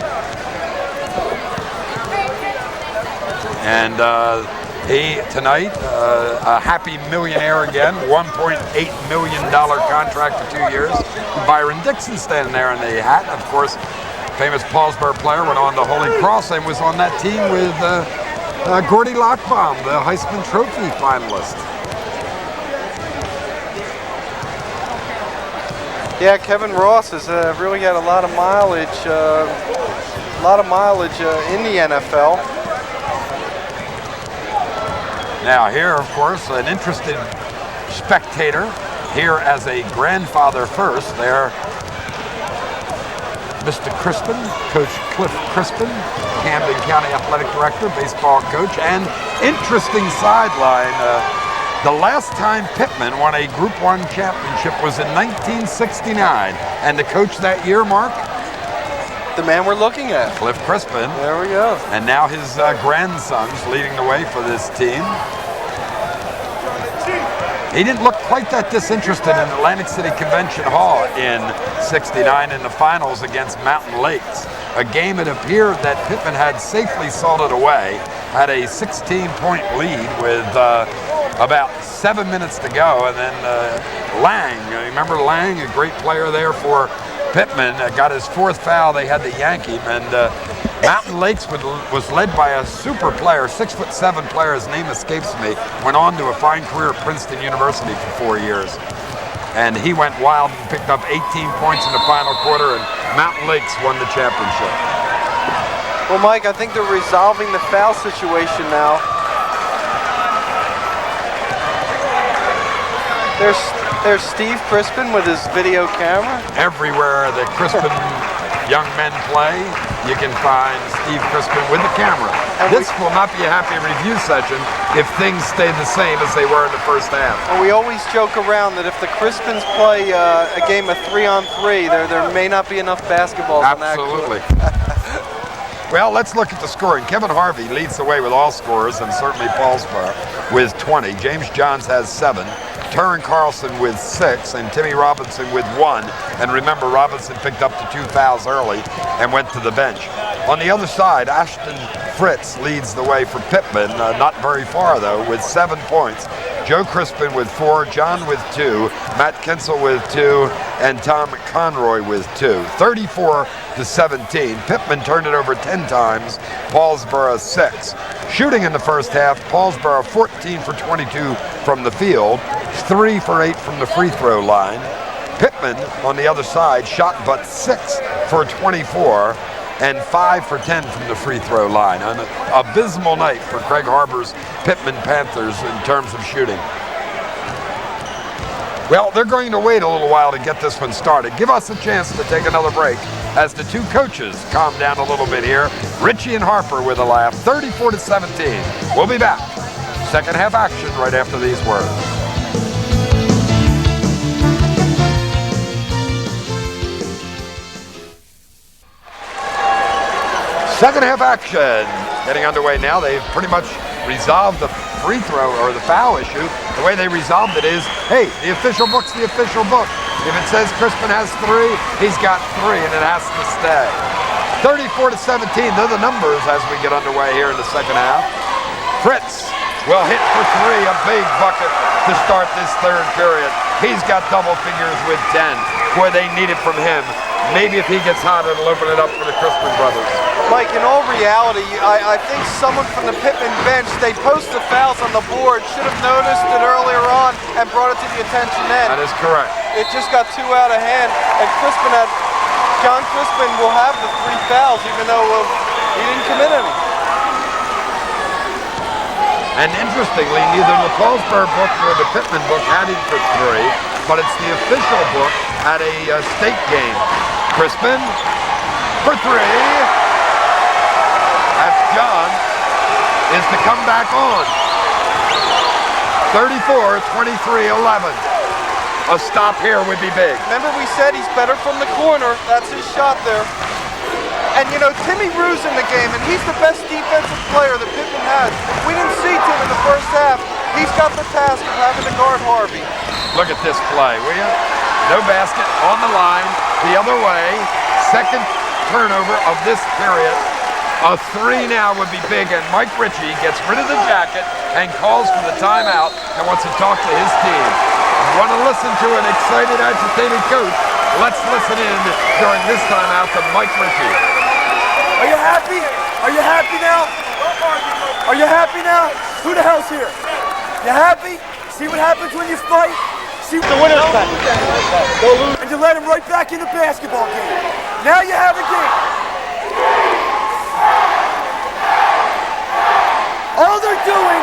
And he, tonight, a happy millionaire again, $1.8 million contract for 2 years. Byron Dixon standing there in the hat. Of course, famous Paulsboro player, went on to Holy Cross and was on that team with Gordy Lockbaum, the Heisman Trophy finalist. Yeah, Kevin Ross has really got a lot of mileage, in the NFL. Now here, of course, an interested spectator here as a grandfather first. There, Mr. Crispin, Coach Cliff Crispin, Camden County Athletic Director, baseball coach, and interesting sideline. The last time Pitman won a Group 1 championship was in 1969, and the coach that year, Mark? The man we're looking at. Cliff Crispin. There we go. And now his grandson's leading the way for this team. He didn't look quite that disinterested in Atlantic City Convention Hall in '69 in the finals against Mountain Lakes. A game it appeared that Pitman had safely salted away, had a 16-point lead with about 7 minutes to go, and then Lang, remember Lang, a great player there for Pitman, got his 4th foul. They had to yank him, and Mountain Lakes was led by a super player, 6'7" player, his name escapes me, went on to a fine career at Princeton University for 4 years. And he went wild and picked up 18 points in the final quarter, and Mountain Lakes won the championship. Well, Mike, I think they're resolving the foul situation now. There's Steve Crispin with his video camera. Everywhere the Crispin young men play, you can find Steve Crispin with the camera. And this will not be a happy review session if things stay the same as they were in the first half. And we always joke around that if the Crispins play a game of 3-on-3, there may not be enough basketballs on that court. Absolutely. Well, let's look at the scoring. Kevin Harvey leads the way with all scorers, and certainly Paulsboro with 20. James Johns has 7. Turin Carlson with 6, and Timmy Robinson with 1. And remember, Robinson picked up the 2 fouls early and went to the bench. On the other side, Ashton Fritz leads the way for Pitman, not very far though, with 7 points. Joe Crispin with 4, John with 2, Matt Kinsel with 2, and Tom Conroy with 2. 34-17. Pitman turned it over 10 times, Paulsboro 6. Shooting in the first half, Paulsboro 14 for 22 from the field, 3 for 8 from the free throw line. Pitman, on the other side, shot but 6 for 24 and 5 for 10 from the free throw line. An abysmal night for Craig Harbor's Pitman Panthers in terms of shooting. Well, they're going to wait a little while to get this one started. Give us a chance to take another break as the two coaches calm down a little bit here. Richie and Harper with a laugh, 34-17. We'll be back. Second half action right after these words. Second half action getting underway now. They've pretty much resolved the free throw or the foul issue. The way they resolved it is, hey, the official book's the official book. If it says Crispin has 3, he's got 3 and it has to stay. 34-17, they're the numbers as we get underway here in the second half. Fritz will hit for three, a big bucket to start this third period. He's got double figures with 10. Boy, they need it from him. Maybe if he gets hot, it'll open it up for the Crispin brothers. Mike, in all reality, I think someone from the Pitman bench, they post the fouls on the board, should have noticed it earlier on and brought it to the attention then. That is correct. It just got too out of hand, and John Crispin will have the 3 fouls, even though he didn't commit any. And interestingly, neither the Paulsboro book nor the Pitman book had him for 3, but it's the official book at a state game. Crispin for 3. That's John is to come back on. 34, 23, 11. A stop here would be big. Remember we said he's better from the corner. That's his shot there. And you know, Timmy Rue's in the game, and he's the best defensive player that Pitman has. We didn't see Tim in the first half. He's got the task of having to guard Harvey. Look at this play, will you? No basket on the line, the other way. Second turnover of this period. A 3 now would be big, and Mike Ritchie gets rid of the jacket and calls for the timeout and wants to talk to his team. Want to listen to an excited, agitated coach? Let's listen in during this timeout to Mike Ritchie. Are you happy? Are you happy now? Are you happy now? Who the hell's here? You happy? See what happens when you fight? See the winner's back. And you let him right back in the basketball game. Now you have a game. All they're doing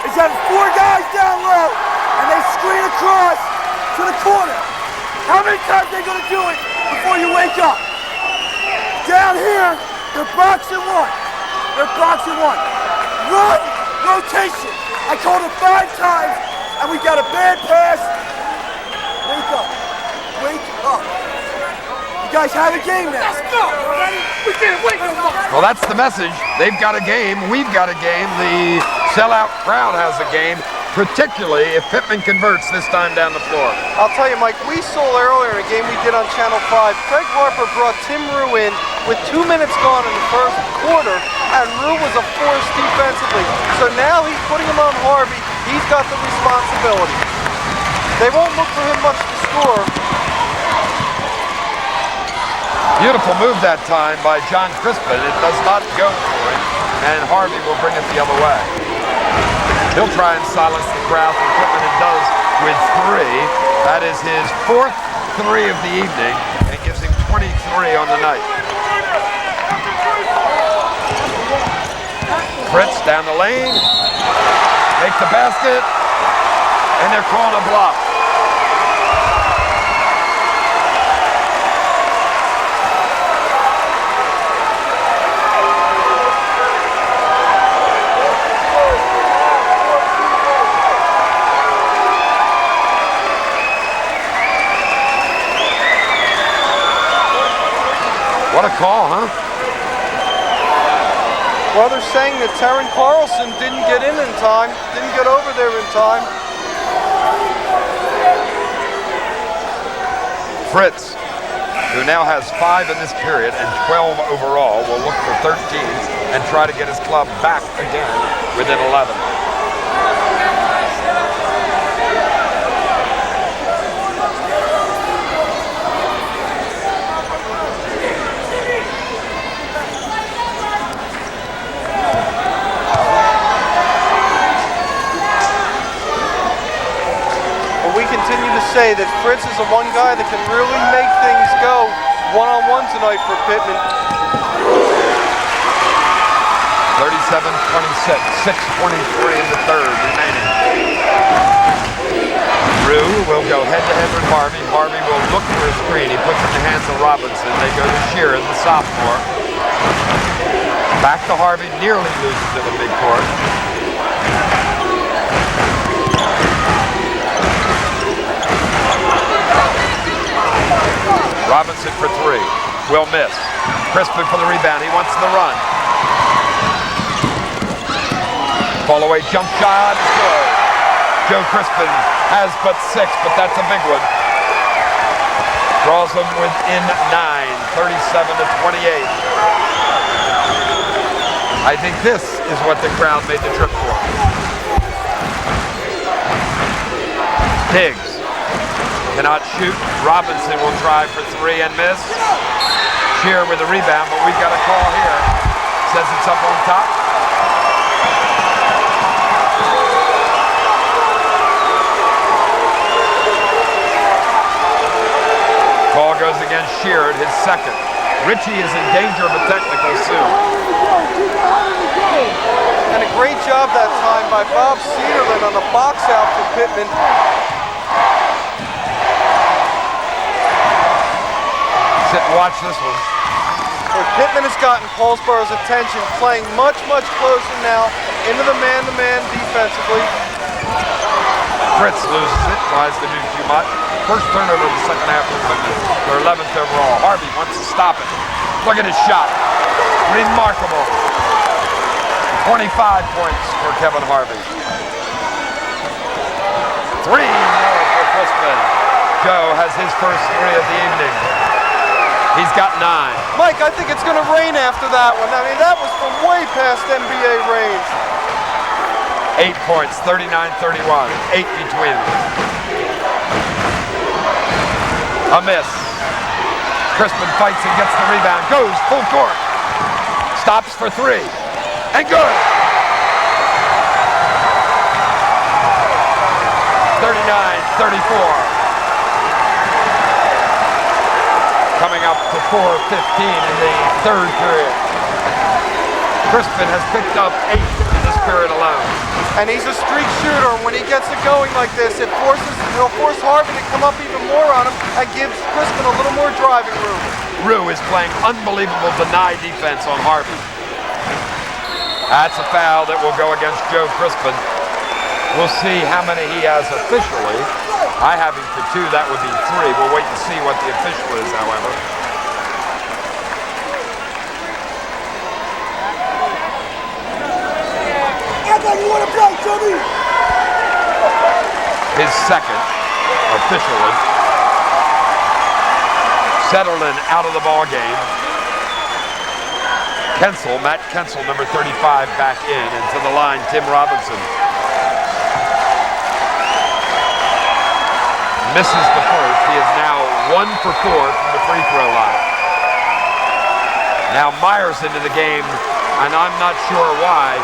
is having 4 guys down low and they screen across to the corner. How many times are they going to do it before you wake up? Down here, they're boxing 1. They're boxing 1. Run, rotation. I called it 5 times, and we got a bad pass. Wake up. Wake up. You guys have a game now. Let's go. We can't wait no more. Well, that's the message. They've got a game. We've got a game. The sellout crowd has a game, particularly if Pitman converts this time down the floor. I'll tell you, Mike, we saw earlier in a game we did on Channel 5, Craig Harper brought Tim Rue in with 2 minutes gone in the first quarter, and Rue was a force defensively. So now he's putting him on Harvey. He's got the responsibility. They won't look for him much to score. Beautiful move that time by John Crispin. It does not go for him, and Harvey will bring it the other way. He'll try and silence the crowd for Pitman and does with 3. That is his 4th 3 of the evening and gives him 23 on the night. Fritz down the lane, make the basket, and they're calling a block. What a call, huh? Well, they're saying that Terran Carlson didn't get in time, didn't get over there in time. Fritz, who now has 5 in this period and 12 overall, will look for 13s and try to get his club back again within 11. Continue to say that Fritz is the one guy that can really make things go one-on-one tonight for Pitman. 37-26, 6:23 in the third remaining. Rue will go head-to-head with Harvey. Harvey will look for a screen. He puts it in the hands of Robinson. They go to Sheeran, the sophomore. Back to Harvey, nearly loses in the big court. Robinson for 3, will miss. Crispin for the rebound, he wants the run. Fall away jump shot is good. Joe Crispin has but 6, but that's a big one. Draws them within 9, 37-28. I think this is what the crowd made the trip for. Higgs cannot shoot. Robinson will try for three and miss. Shear with a rebound, but we've got a call here. Says it's up on top. Call goes against Sheard, his second. Ritchie is in danger of a technical soon. And a great job that time by Bob Cederlin on the box out for Pitman. Sit and watch this one. But Pitman has gotten Paulsboro's attention, playing much, much closer now into the man-to-man defensively. Fritz loses it, tries to do too much. First turnover in the second half of Pitman. They're 11th overall. Harvey wants to stop it. Look at his shot. Remarkable. 25 points for Kevin Harvey. 3 more for Pitman. Joe has his first 3 of the evening. He's got 9. Mike, I think it's going to rain after that one. I mean, that was from way past NBA range. 8 points, 39-31. 8 between them. A miss. Crispin fights and gets the rebound. Goes full court. Stops for 3. And good. 39-34. Coming up to 4:15 in the third period. Crispin has picked up 8 in this period alone. And he's a streak shooter. When he gets it going like this, he'll force Harvey to come up even more on him and gives Crispin a little more driving room. Rue is playing unbelievable deny defense on Harvey. That's a foul that will go against Joe Crispin. We'll see how many he has officially. I have him for 2, that would be 3. We'll wait and see what the official is, however. His second, officially. Setterlin out of the ball game. Matt Kensel, number 35, back in. And to the line, Tim Robinson. Misses the first. He is now 1 for 4 from the free throw line. Now Myers into the game, and I'm not sure why,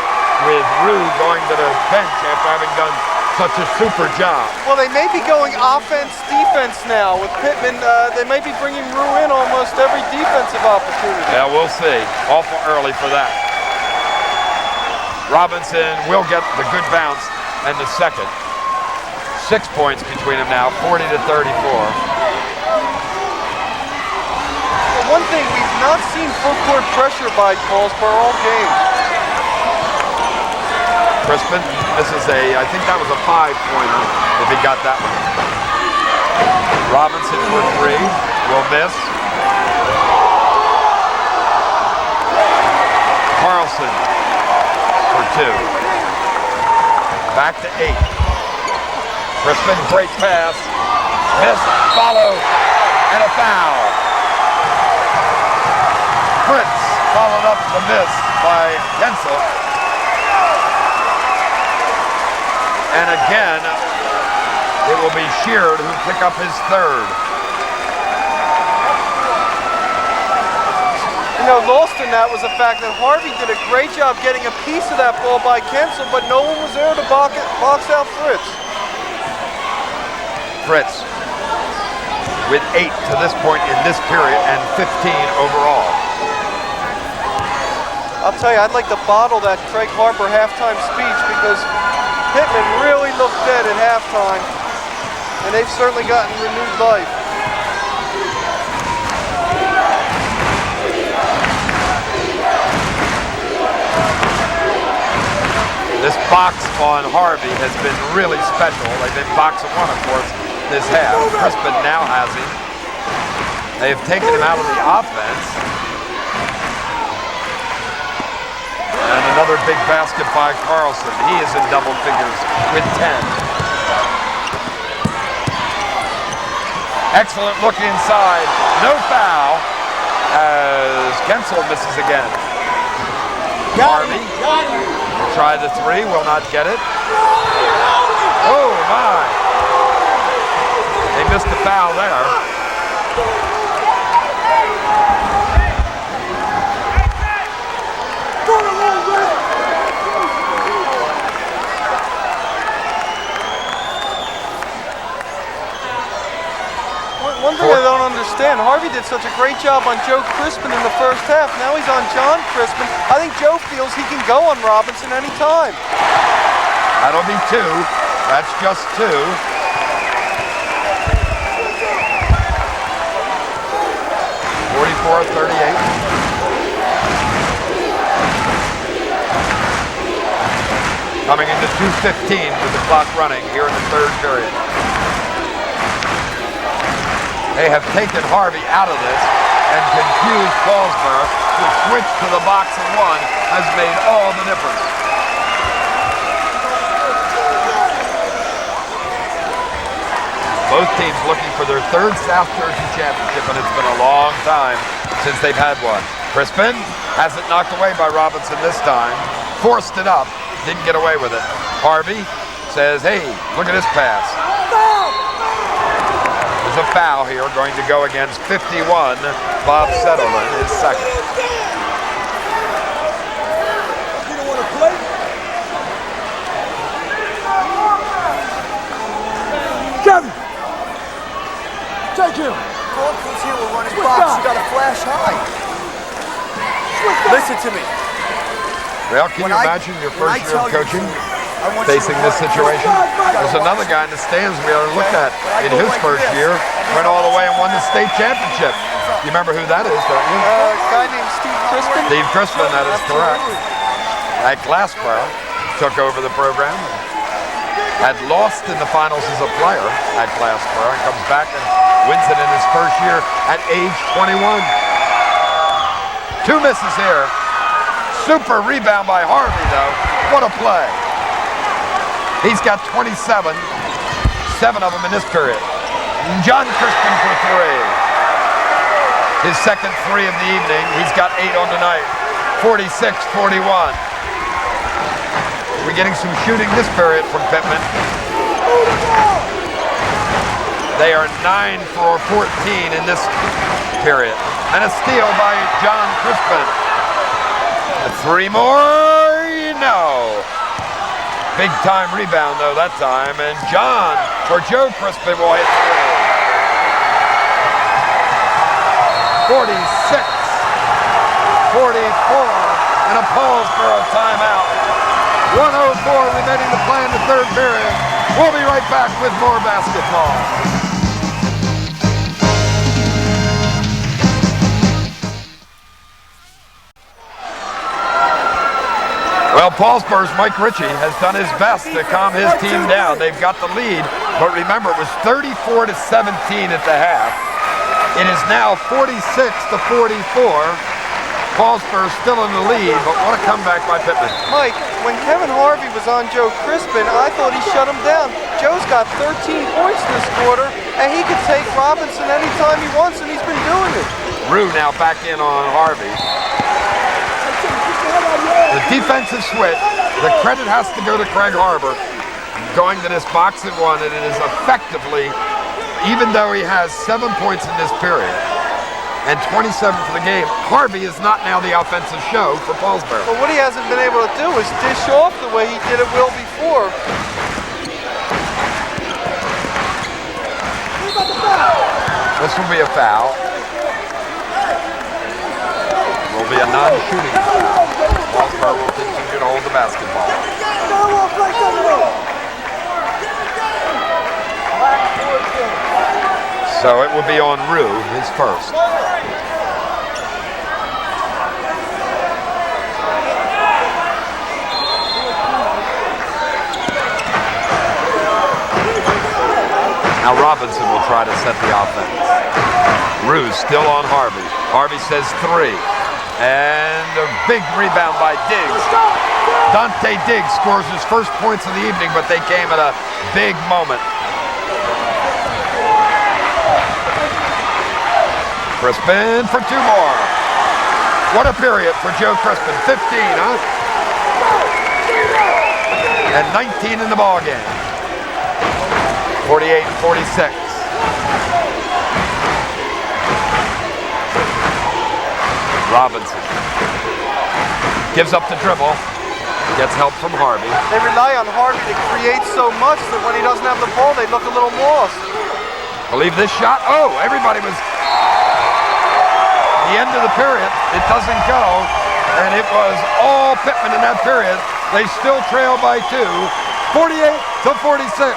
with Rue going to the bench after having done such a super job. Well, they may be going offense-defense now. With Pitman, they may be bringing Rue in almost every defensive opportunity. Yeah, we'll see. Awful early for that. Robinson will get the good bounce and the second. 6 points between them now, 40-34. One thing, we've not seen full court pressure by Paulsboro all game. Crispin, this is I think that was a 5-pointer if he got that one. Robinson for 3, will miss. Carlson for 2. Back to 8. Crispin, great pass. Miss, follow, and a foul. Fritz followed up the miss by Kensel. And again, it will be Sheard who pick up his 3rd. You know, lost in that was the fact that Harvey did a great job getting a piece of that ball by Kensel, but no one was there to box out Fritz. Fritz with 8 to this point in this period and 15 overall. I'll tell you, I'd like to bottle that Craig Harper halftime speech because Pitman really looked dead at halftime, and they've certainly gotten renewed life. This box on Harvey has been really special. They've been boxing 1, of course, this half. Crispin now has him. They've taken him out of the offense. And another big basket by Carlson. He is in double figures with 10. Excellent look inside. No foul as Kensel misses again. Harvey will try the 3, will not get it. Oh my. They missed the foul there. One thing I don't understand, Harvey did such a great job on Joe Crispin in the first half. Now he's on John Crispin. I think Joe feels he can go on Robinson anytime. That'll be 2. That's just 2. (44-38). Coming into 2:15 with the clock running here in the third period. They have taken Harvey out of this and confused Paulsboro. The switch to the box and 1 has made all the difference. Both teams looking for their 3rd South Jersey championship, and it's been a long time since they've had one. Crispin has it knocked away by Robinson this time. Forced it up, didn't get away with it. Harvey says, hey, look at this pass. There's a foul here going to go against 51. Bob Setterlin is second. You don't want to play? Kevin! Take him! Comes here, we're running box. You got to flash high. Listen to me. Well, can you imagine your first year of coaching facing this situation? There's another guy in the stands we ought to look at in his first year, went all the way and won the state championship. You remember who that is, don't you? A guy named Steve Crispin. Steve Crispin, that is correct. At Glassboro, took over the program. Had lost in the finals as a player at Glassboro and comes back and wins it in his first year at age 21. 2 misses here. Super rebound by Harvey, though. What a play. He's got 27, 7 of them in this period. John Crispin for 3. His second 3 of the evening. He's got 8 on the night. 46-41. We're getting some shooting this period from Pitman. They are 9 for 14 in this period. And a steal by John Crispin. 3 more, no. Big time rebound though that time, and John for Joe Crispin will hit 3. 46, 44, and a Paulsboro timeout. 1:04 remaining to play in the third period. We'll be right back with more basketball. Well, Paulsboro's Mike Ritchie has done his best to calm his team down. They've got the lead, but remember, it was 34-17 at the half. It is now 46-44. Paulsboro's still in the lead, but what a comeback by Pitman. Mike, when Kevin Harvey was on Joe Crispin, I thought he shut him down. Joe's got 13 points this quarter, and he could take Robinson anytime he wants, and he's been doing it. Rue now back in on Harvey. The defensive switch, the credit has to go to Craig Harbor going to this box and 1, and it is effectively, even though he has 7 points in this period and 27 for the game, Harvey is not now the offensive show for Paulsboro. But what he hasn't been able to do is dish off the way he did it well before. This will be a foul. Will be a non-shooting foul. Paulsboro will continue to hold the basketball. So it will be on Rue, his first. Now Robinson will try to set the offense. Rue's still on Harvey. Harvey says 3. And a big rebound by Diggs. Dante Diggs scores his first points of the evening, but they came at a big moment. Crispin for 2 more. What a period for Joe Crispin. 15, huh? And 19 in the ball game. 48-46. Robinson gives up the dribble, gets help from Harvey. They rely on Harvey to create so much that when he doesn't have the ball, they look a little lost. Believe this shot? Oh, everybody was... The end of the period, it doesn't go, and it was all Pitman in that period. They still trail by 2, 48-46.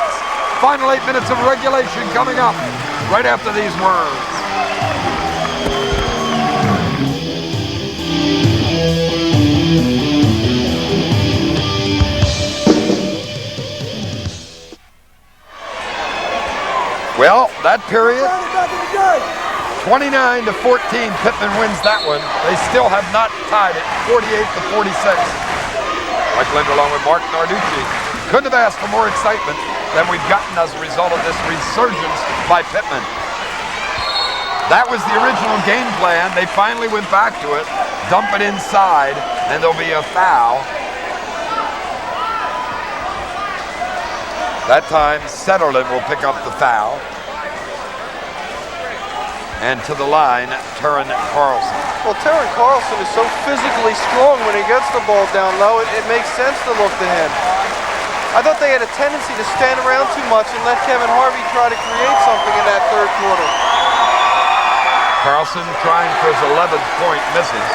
Final 8 minutes of regulation coming up right after these words. Well, that period, 29-14, Pitman wins that one. They still have not tied it, 48-46. Mike Lindner along with Marc Narducci. Couldn't have asked for more excitement than we've gotten as a result of this resurgence by Pitman. That was the original game plan. They finally went back to it, dump it inside, and there'll be a foul. That time, Setterlin will pick up the foul. And to the line, Terran Carlson. Well, Terran Carlson is so physically strong when he gets the ball down low, it makes sense to look to him. I thought they had a tendency to stand around too much and let Kevin Harvey try to create something in that third quarter. Carlson trying for his 11th point, misses.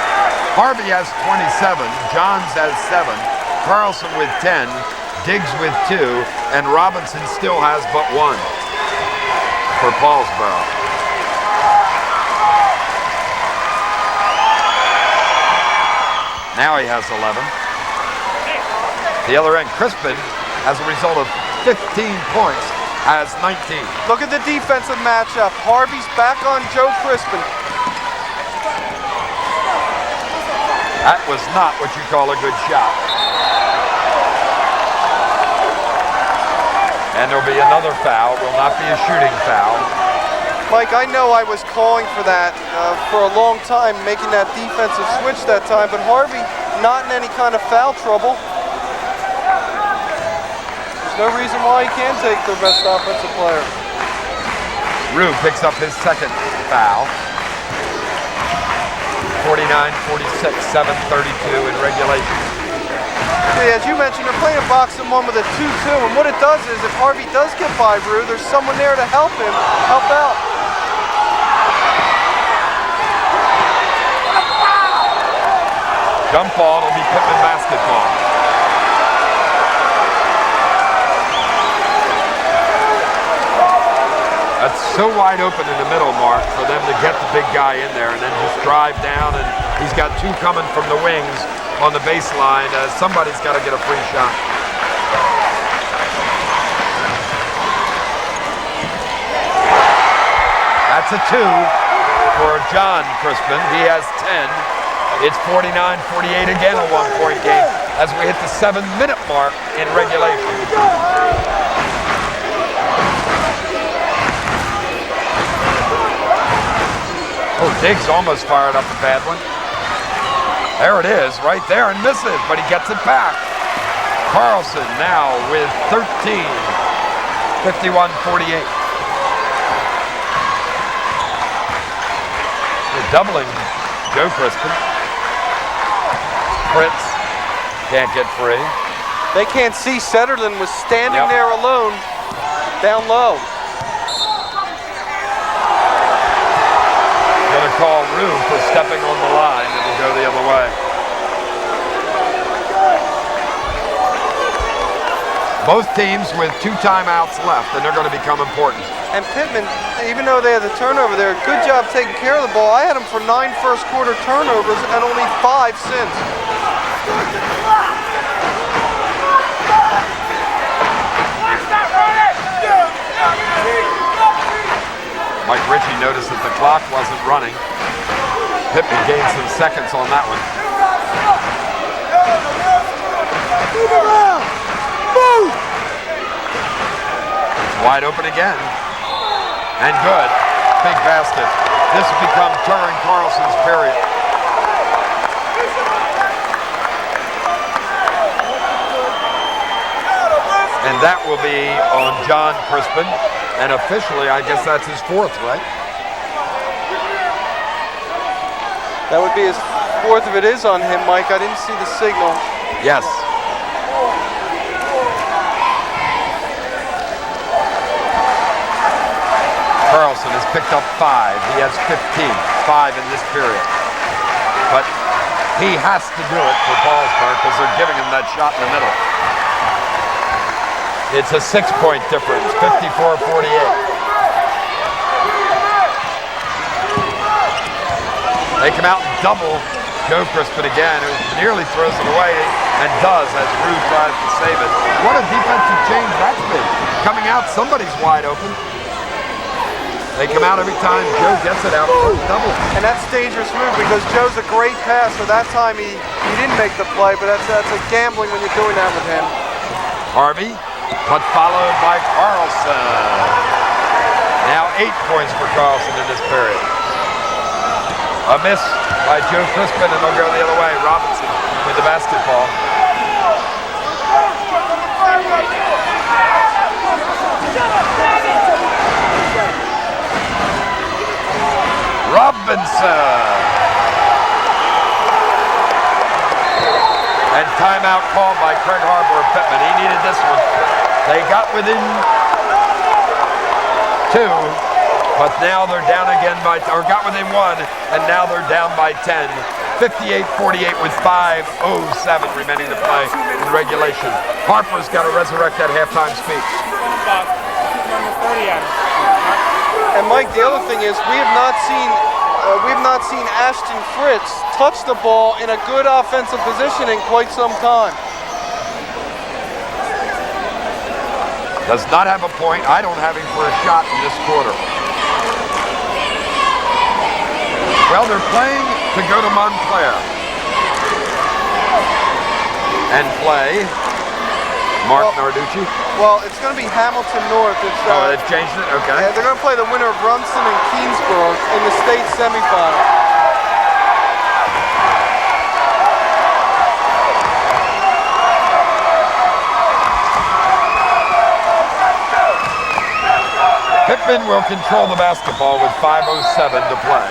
Harvey has 27, Johns has 7, Carlson with 10, Diggs with 2, and Robinson still has but 1 for Paulsboro. Now he has 11. The other end, Crispin, as a result of 15 points, has 19. Look at the defensive matchup. Harvey's back on Joe Crispin. That was not what you call a good shot. And there'll be another foul. Will not be a shooting foul. Mike, I know I was calling for that for a long time, making that defensive switch that time, but Harvey not in any kind of foul trouble. There's no reason why he can't take their best offensive player. Rue picks up his second foul. 49-46, 7:32 in regulation. Yeah, as you mentioned, they're playing box and 1 with a 2-2, and what it does is if Harvey does get by Rue, there's someone there to help him, help out. Jump ball, it'll be Pitman basketball. That's so wide open in the middle, Marc, for them to get the big guy in there and then just drive down, and he's got 2 coming from the wings on the baseline. Somebody's got to get a free shot. That's a 2 for John Crispin. He has 10. It's 49-48 again, a 1-point game as we hit the 7-minute mark in regulation. Oh, Diggs almost fired up a bad one. There it is, right there, and misses, but he gets it back. Carlson now with 13, 51-48. They're doubling Joe Crispin. Fritz can't get free. They can't see Setterlin was standing there alone, down low. Going to call Rue for stepping on the line. It'll go the other way. Both teams with 2 timeouts left, and they're going to become important. And Pitman, even though they had the turnover there, good job taking care of the ball. I had him for 9 first-quarter turnovers and only 5 since. Mike Ritchie noticed that the clock wasn't running. Pitman gained some seconds on that one. Move around! Move! Wide open again. And good. Big basket. This has become Terran Carlson's period. And That will be on John Crispin, and officially, I guess that's his fourth, right? That would be his fourth if it is on him, Mike. I didn't see the signal. Yes. Carlson has picked up 5. He has 15. 5 in this period. But he has to do it for Paulsboro because they're giving him that shot in the middle. It's a 6-point difference, 54-48. They come out and double Joe Crispin again, who nearly throws it away and does as Rue tries to save it. What a defensive change that's been. Coming out, somebody's wide open. They come out every time Joe gets it out for a double. And that's a dangerous move because Joe's a great passer. That time he didn't make the play, but that's a gambling when you're doing that with him. Harvey, but followed by Carlson. Now 8 points for Carlson in this period. A miss by Joe Crispin, and they'll go the other way. Robinson with the basketball. Robinson. And timeout called by Craig Harbour of Pitman. He needed this one. They got within 2. But now they're down again or got within 1, and now they're down by 10. 58-48 with 5:07 remaining to play in regulation. Harper's got to resurrect that halftime speech. And Mike, the other thing is we have not seen Ashton Fritz touch the ball in a good offensive position in quite some time. Does not have a point. I don't have him for a shot in this quarter. Well, they're playing to go to Montclair. And play Marc Narducci. Well, it's going to be Hamilton North. They've changed it? Okay. Yeah, they're going to play the winner of Rumson and Keensboro in the state semifinal. Pitman will control the basketball with 5:07 to play.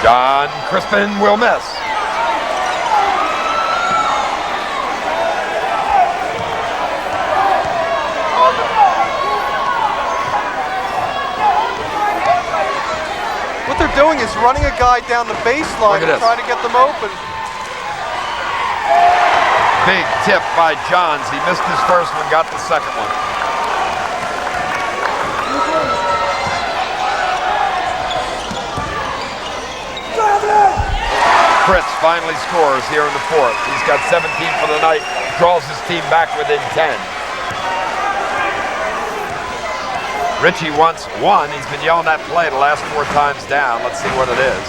John Crispin will miss. What they're doing is running a guy down the baseline and trying to get them open. Big tip by Johns. He missed his first one, got the second one. Fritz finally scores here in the 4th. He's got 17 for the night, draws his team back within 10. Richie wants 1. He's been yelling that play the last 4 times down. Let's see what it is.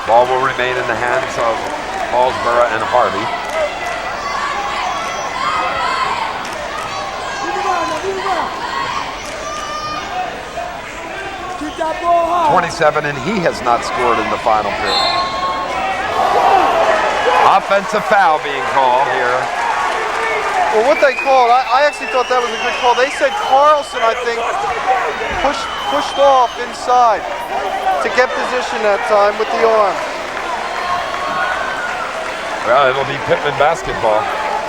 Ball will remain in the hands of Paulsboro and Harvey. 27, and he has not scored in the final period. Offensive foul being called here. Well, what they called, I actually thought that was a good call. They said Carlson, I think, pushed off inside to get position that time with the arm. Well, it'll be Pitman basketball.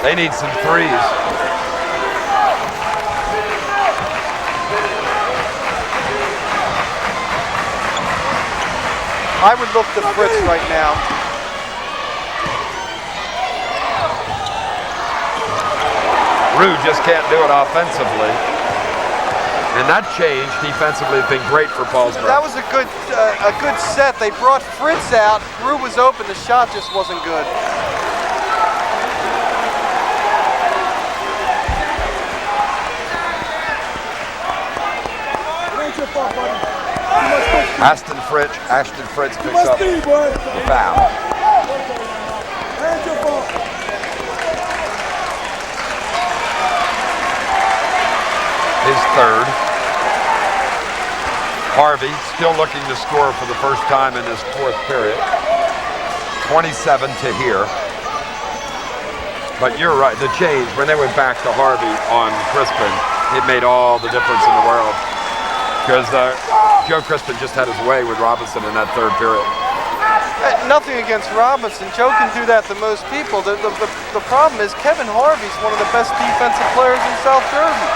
They need some threes. I would look to Fritz right now. Rue just can't do it offensively. And that change defensively has been great for Paulsboro. That was a good set. They brought Fritz out. Rue was open. The shot just wasn't good. Ashton Fritz picks up the foul. third. Harvey still looking to score for the first time in his fourth period. 27 to here. But you're right, the change, when they went back to Harvey on Crispin, it made all the difference in the world. Because Joe Crispin just had his way with Robinson in that third period. Nothing against Robinson. Joe can do that to most people. The problem is Kevin Harvey's one of the best defensive players in South Jersey.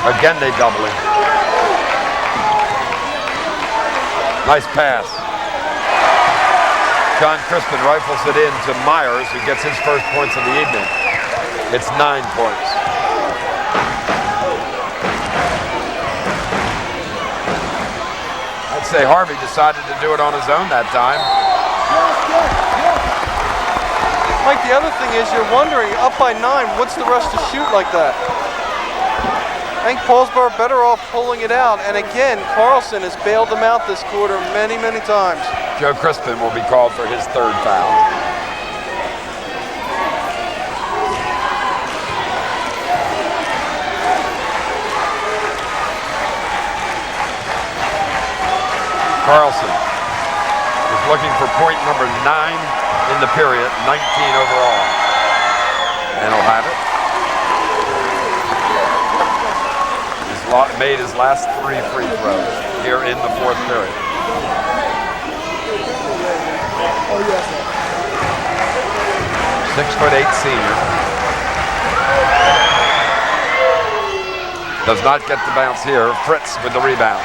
Again, they double him. Nice pass. John Crispin rifles it in to Myers, who gets his first points of the evening. It's 9 points. I'd say Harvey decided to do it on his own that time. Mike, the other thing is you're wondering, up by 9, what's the rush to shoot like that? I think Paulsboro better off pulling it out. And again, Carlson has bailed them out this quarter many, many times. Joe Crispin will be called for his third foul. Carlson is looking for point number 9 in the period, 19 overall. And he'll have it. Made his last 3 free throws here in the fourth period. Oh, yes. 6'8" senior. Does not get the bounce here. Fritz with the rebound.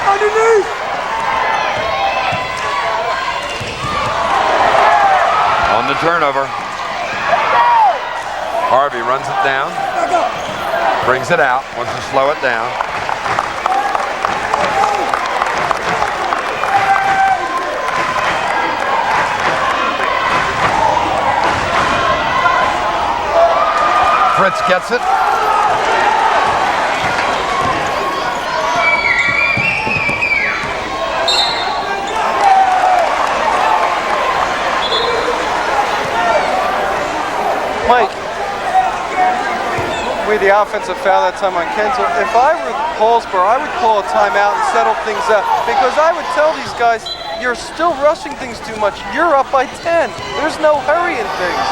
Underneath! On the turnover. Harvey runs it down. Brings it out, wants to slow it down. Fritz gets it. Mike. The offensive foul that time on Kenzo. If I were Paulsboro, I would call a timeout and settle things up, because I would tell these guys, you're still rushing things too much. You're up by 10. There's no hurry in things.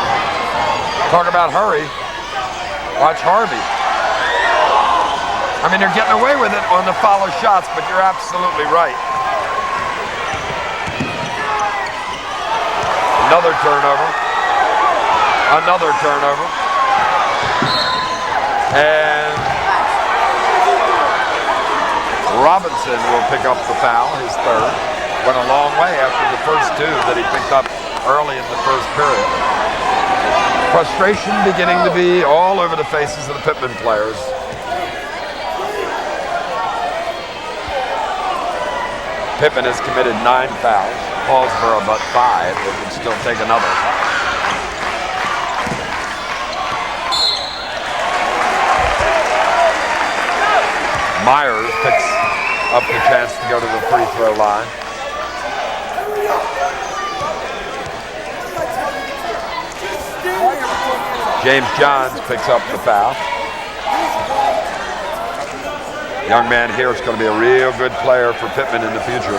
Talk about hurry. Watch Harvey. I mean, they're getting away with it on the follow shots, but you're absolutely right. Another turnover. Another turnover. And Robinson will pick up the foul, his third. Went a long way after the first 2 that he picked up early in the first period. Frustration beginning to be all over the faces of the Pitman players. Pitman has committed 9 fouls. Paulsboro but 5. They can still take another. Myers picks up the chance to go to the free throw line. James Johns picks up the foul. Young man here is going to be a real good player for Pitman in the future.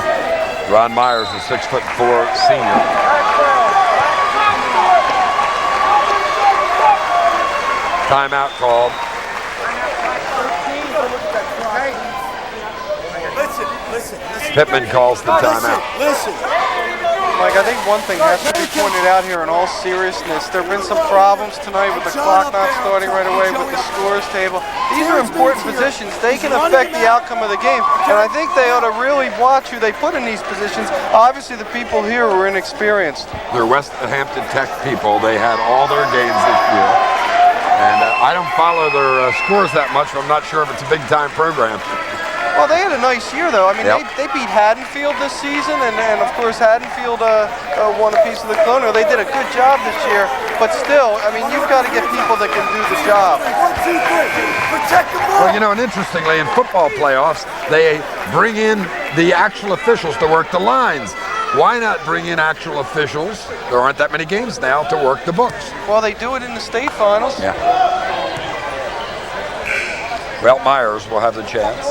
Ron Myers, a 6'4" senior. Timeout called. Listen. Pitman calls the timeout. Listen. Mike, I think one thing has to be pointed out here in all seriousness. There have been some problems tonight with the clock not starting right away, with the scores table. These are important positions. They can affect the outcome of the game. And I think they ought to really watch who they put in these positions. Obviously, the people here were inexperienced. They're Westampton Tech people. They had all their games this year. And I don't follow their scores that much, so I'm not sure if it's a big-time program. Well, they had a nice year, though. I mean, they beat Haddonfield this season, and of course, Haddonfield won a piece of the Colonial. They did a good job this year, but still, I mean, you've got to get people that can do the job. 1, 2, 3. Protect the ball. Well, you know, and interestingly, in football playoffs, they bring in the actual officials to work the lines. Why not bring in actual officials? There aren't that many games now to work the books. Well, they do it in the state finals. Yeah. Well, Myers will have the chance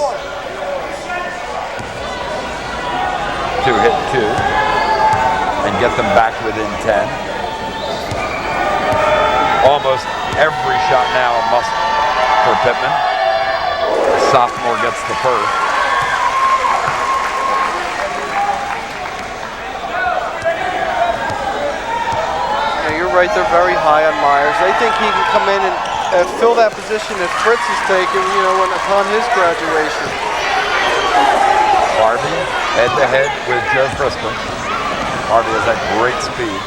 to hit 2 and get them back within 10. Almost every shot now a must for Pitman. The sophomore gets the first. Yeah, you're right, they're very high on Myers. They think he can come in and fill that position that Fritz has taken, you know, upon his graduation. Harvey head-to-head with Joe Crispin. Harvey has that great speed.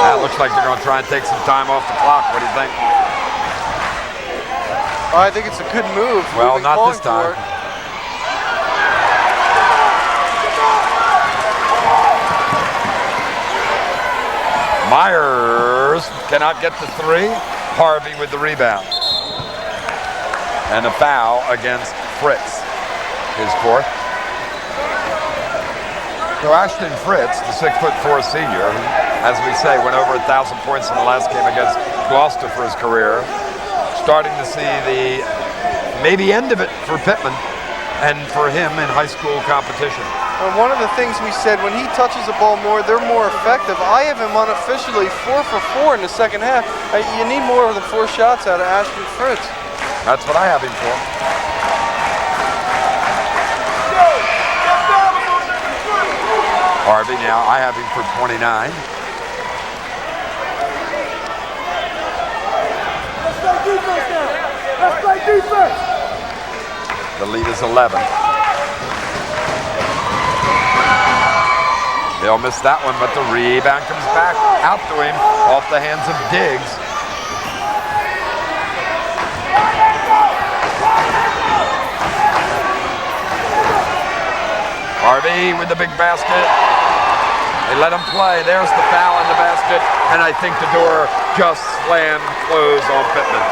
That looks like they're going to try and take some time off the clock. What do you think? I think it's a good move. Well, not this time. Myers cannot get the 3. Harvey with the rebound. And a foul against Fritz, his 4th. So Ashton Fritz, the 6'4" senior, as we say, went over 1,000 points in the last game against Gloucester for his career. Starting to see the maybe end of it for Pitman and for him in high school competition. And one of the things we said, when he touches the ball more, they're more effective. I have him unofficially 4 for 4 in the second half. You need more than 4 shots out of Ashton Fritz. That's what I have him for. Harvey now, I have him for 29. Let's play defense. The lead is 11. They'll miss that one, but the rebound comes back out to him off the hands of Diggs. Harvey with the big basket. They let him play. There's the foul in the basket, and I think the door just slammed closed on Pitman.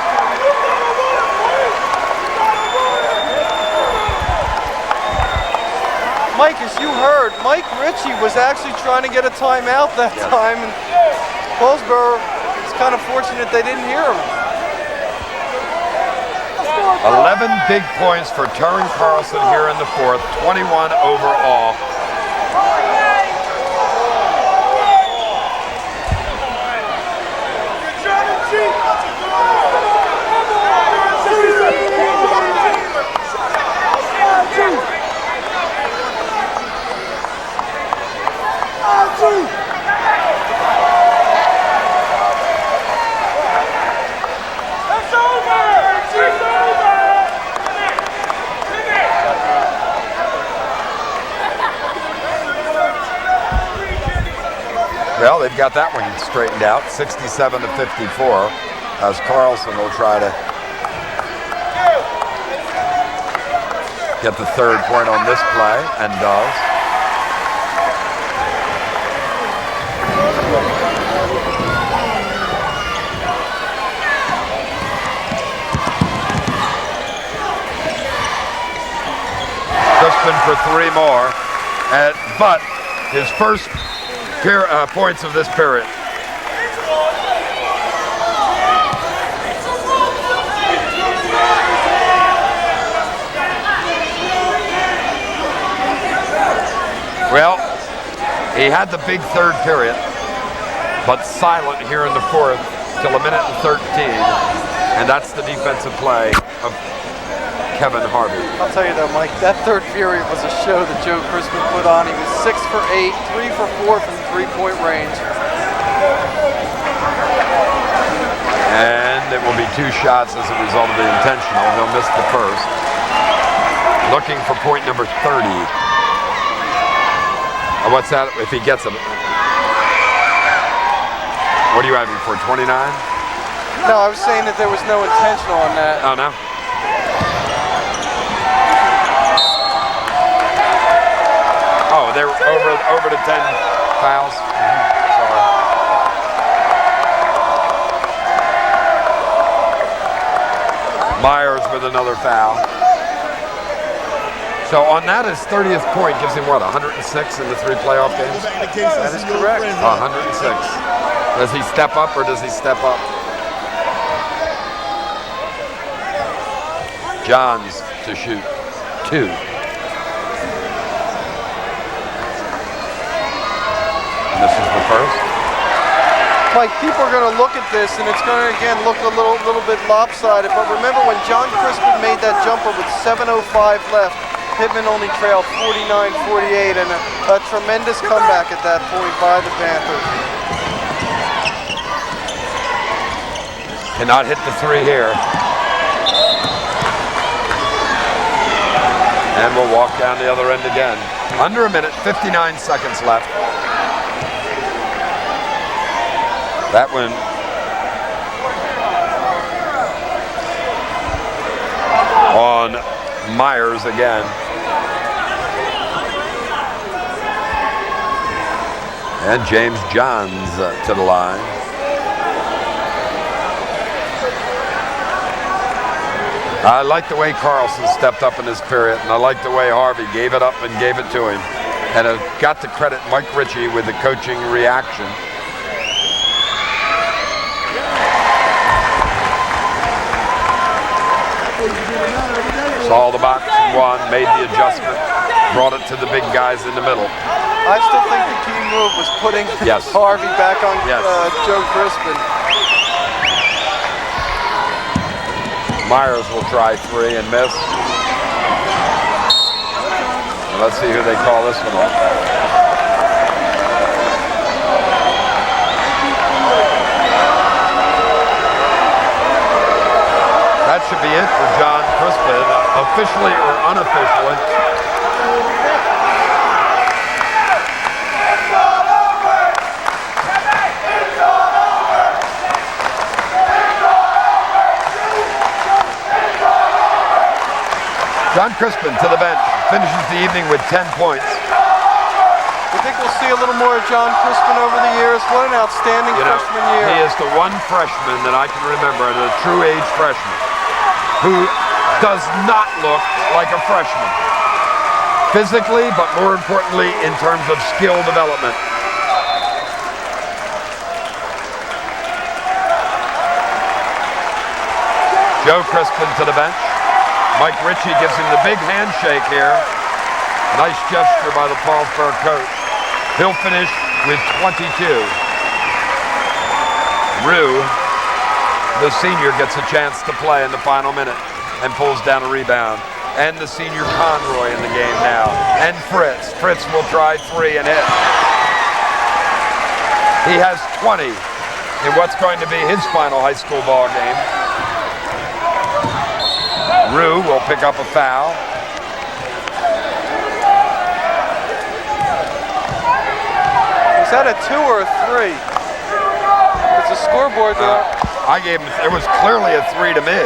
Mike, as you heard, Mike Ritchie was actually trying to get a timeout that time, and Paulsboro is kind of fortunate they didn't hear him. 11 big points for Turin Carlson here in the 4th, 21 overall. Well, they've got that one straightened out, 67 to 54, as Carlson will try to get the 3rd point on this play, and does. Crispin for 3 more, but his first points of this period. Well, he had the big 3rd period, but silent here in the 4th till 1:13, and that's the defensive play of Kevin Harvey. I'll tell you though, Mike, that 3rd period was a show that Joe Crispin put on. He was 6 for 8, 3 for 4 from 3-point range. And it will be 2 shots as a result of the intentional. He'll miss the first. Looking for point number 30. What's that if he gets it? What are you having for, 29? No, I was saying that there was no intentional on that. Oh, no? Oh, they're over to 10 fouls. Sorry. Myers with another foul. So on that, his 30th point gives him what, 106 in the 3 playoff games? That is correct. 106. Does he step up or does he step up? Johns to shoot 2. And this is the first. Mike, people are going to look at this, and it's going to, again, look a little bit lopsided. But remember when John Crispin made that jumper with 7:05 left, Pitman only trailed 49-48, and a tremendous comeback at that point by the Panthers. Cannot hit the 3 here. And we'll walk down the other end again. Under a minute, 59 seconds left. That one on Myers again. And James Johns to the line. I like the way Carlson stepped up in this period, and I like the way Harvey gave it up and gave it to him. And I've got to credit Mike Ritchie with the coaching reaction. Saw the box and won, made the adjustment, brought it to the big guys in the middle. I still think the key move was putting Harvey back on Joe Crispin. Myers will try 3 and miss. Let's see who they call this one on. That should be it for John Crispin, officially or unofficially. John Crispin to the bench, finishes the evening with 10 points. I think we'll see a little more of John Crispin over the years. What an outstanding freshman year. He is the one freshman that I can remember, a true age freshman, who does not look like a freshman. Physically, but more importantly, in terms of skill development. Joe Crispin to the bench. Mike Ritchie gives him the big handshake here. Nice gesture by the Paulsboro coach. He'll finish with 22. Rue, the senior, gets a chance to play in the final minute and pulls down a rebound. And the senior Conroy in the game now. And Fritz. Fritz will try 3 and hit. He has 20 in what's going to be his final high school ball game. Rue will pick up a foul. Is that a 2 or a 3? It's a scoreboard there. I gave him, it was clearly a 3 to me.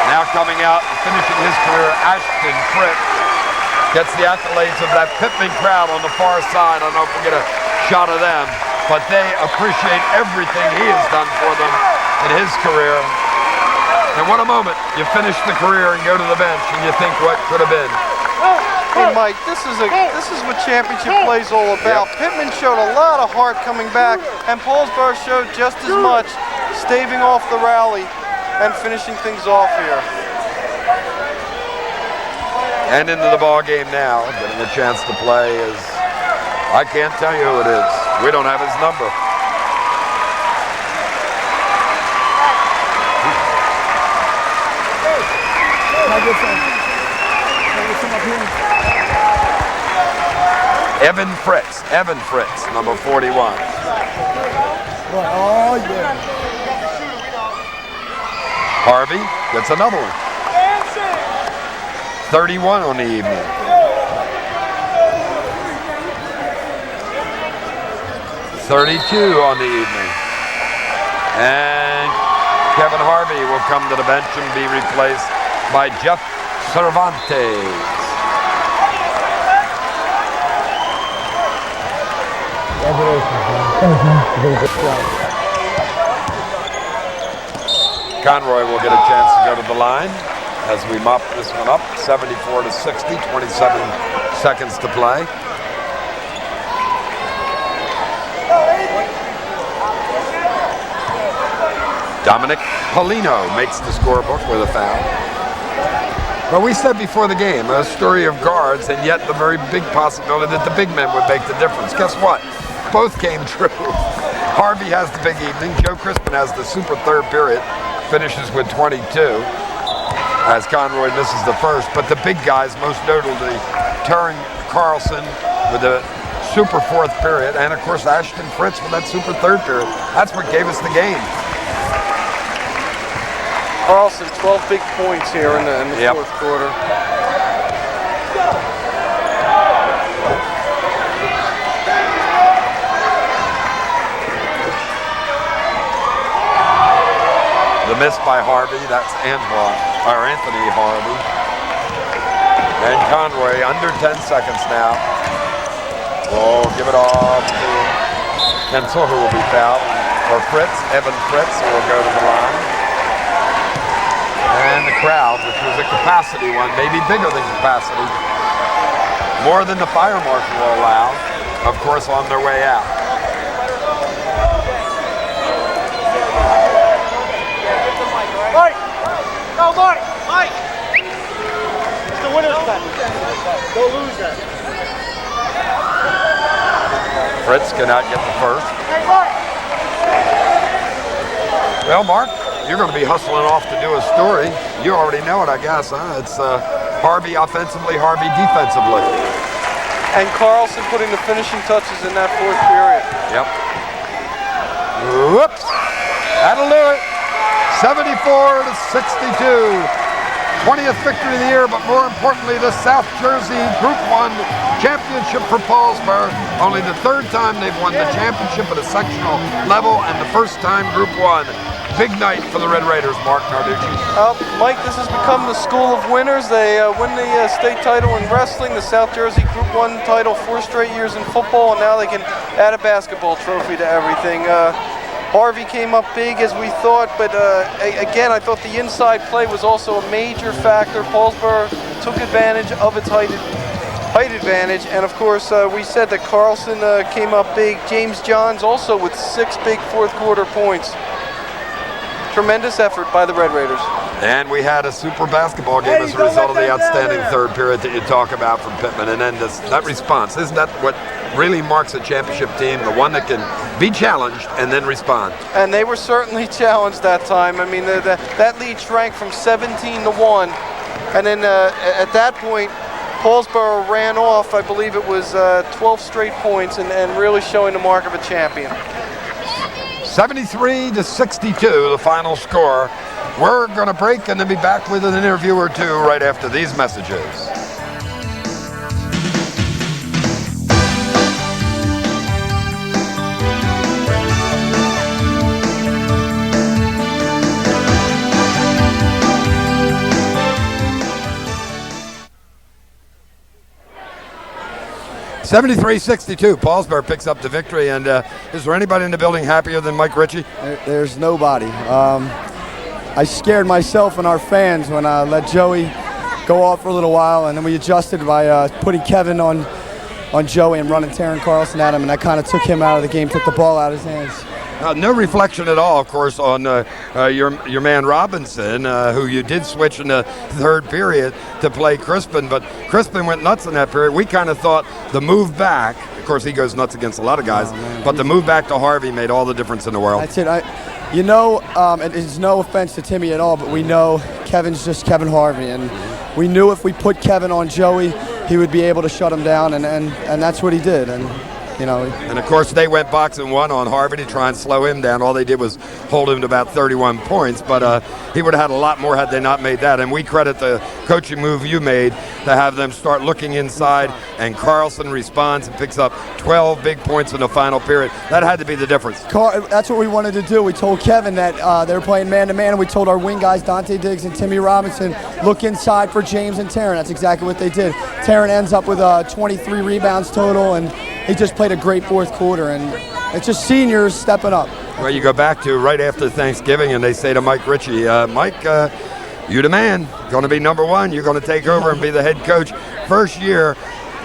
Now coming out and finishing his career, Ashton Fritz. Gets the accolades of that Pitman crowd on the far side. I don't know if we get a shot of them, but they appreciate everything he has done for them in his career. And what a moment. You finish the career and go to the bench and you think what could have been. Hey Mike, this is what championship play is all about. Yep. Pitman showed a lot of heart coming back, and Paulsboro showed just as much, staving off the rally and finishing things off here. And into the ball game now, getting a chance to play is, I can't tell you who it is. We don't have his number. Evan Fritz, number 41. Oh, yeah. Harvey gets another one. 31 on the evening. .32 on the evening. And Kevin Harvey will come to the bench and be replaced by Jeff Cervantes. Conroy will get a chance to go to the line as we mop this one up. 74-60, 27 seconds to play. Dominic Polino makes the scorebook with a foul. But we said before the game, a story of guards, and yet the very big possibility that the big men would make the difference. Guess what? Both came true. Harvey has the big evening. Joe Crispin has the super third period. Finishes with 22 as Conroy misses the first. But the big guys, most notably Terran Carlson with the super fourth period, and of course Ashton Fritz with that super third period. That's what gave us the game. Carlson, 12 big points here in the fourth quarter. The miss by Harvey, that's Anthony Harvey. And Conroy, under 10 seconds now. Oh, give it off to Kensel, who will be fouled. Or Fritz, Evan Fritz, who will go to the line. And the crowd, which was a capacity one, maybe bigger than capacity, more than the fire marshal will allow, of course, on their way out. Mike! No, Mike! Mike! It's the winner's bet. Don't lose that. Fritz cannot get the first. Hey, Mike! Well, Mark, you're going to be hustling off to do a story. You already know it, I guess, huh? It's Harvey offensively, Harvey defensively. And Carlson putting the finishing touches in that fourth period. Yep. Whoops. That'll do it. 74-62. 20th victory of the year, but more importantly, the South Jersey Group 1 championship for Paulsboro. Only the third time they've won the championship at a sectional level, and the first time Group 1. Big night for the Red Raiders, Marc Narducci. Mike, this has become the school of winners. They win the state title in wrestling, the South Jersey Group 1 title 4 straight years in football, and now they can add a basketball trophy to everything. Harvey came up big as we thought, but again, I thought the inside play was also a major factor. Paulsboro took advantage of its height advantage, and of course, we said that Carlson came up big. James Johns also with 6 big fourth quarter points. Tremendous effort by the Red Raiders. And we had a super basketball game as a result of the outstanding third period that you talk about from Pitman. And then that response, isn't that what really marks a championship team? The one that can be challenged and then respond. And they were certainly challenged that time. I mean, that lead shrank from 17-1. And then at that point, Paulsboro ran off, I believe it was 12 straight points, and really showing the mark of a champion. 73-62, the final score. We're going to break and then be back with an interview or two right after these messages. (73-62). Paulsboro picks up the victory, and is there anybody in the building happier than Mike Ritchie? There's nobody. I scared myself and our fans when I let Joey go off for a little while, and then we adjusted by putting Kevin on Joey and running Terran Carlson at him, and that kind of took him out of the game, took the ball out of his hands. No reflection at all, of course, on your man Robinson, who you did switch in the third period to play Crispin, but Crispin went nuts in that period. We kind of thought the move back, of course he goes nuts against a lot of guys, but the move back to Harvey made all the difference in the world. That's it. It is no offense to Timmy at all, but we know Kevin's just Kevin Harvey, and we knew if we put Kevin on Joey, he would be able to shut him down, and that's what he did. And of course they went boxing one on Harvey to try and slow him down. All they did was hold him to about 31 points, but he would have had a lot more had they not made that. And we credit the coaching move you made to have them start looking inside, and Carlson responds and picks up 12 big points in the final period. That had to be the difference. That's what we wanted to do. We told Kevin that they were playing man-to-man, and we told our wing guys, Dante Diggs and Timmy Robinson, look inside for James and Terran. That's exactly what they did. Terran ends up with 23 rebounds total, and he just played a great fourth quarter, and it's just seniors stepping up. Well, you go back to right after Thanksgiving, and they say to Mike Ritchie, Mike, you the man, going to be number one. You're going to take over and be the head coach. First year,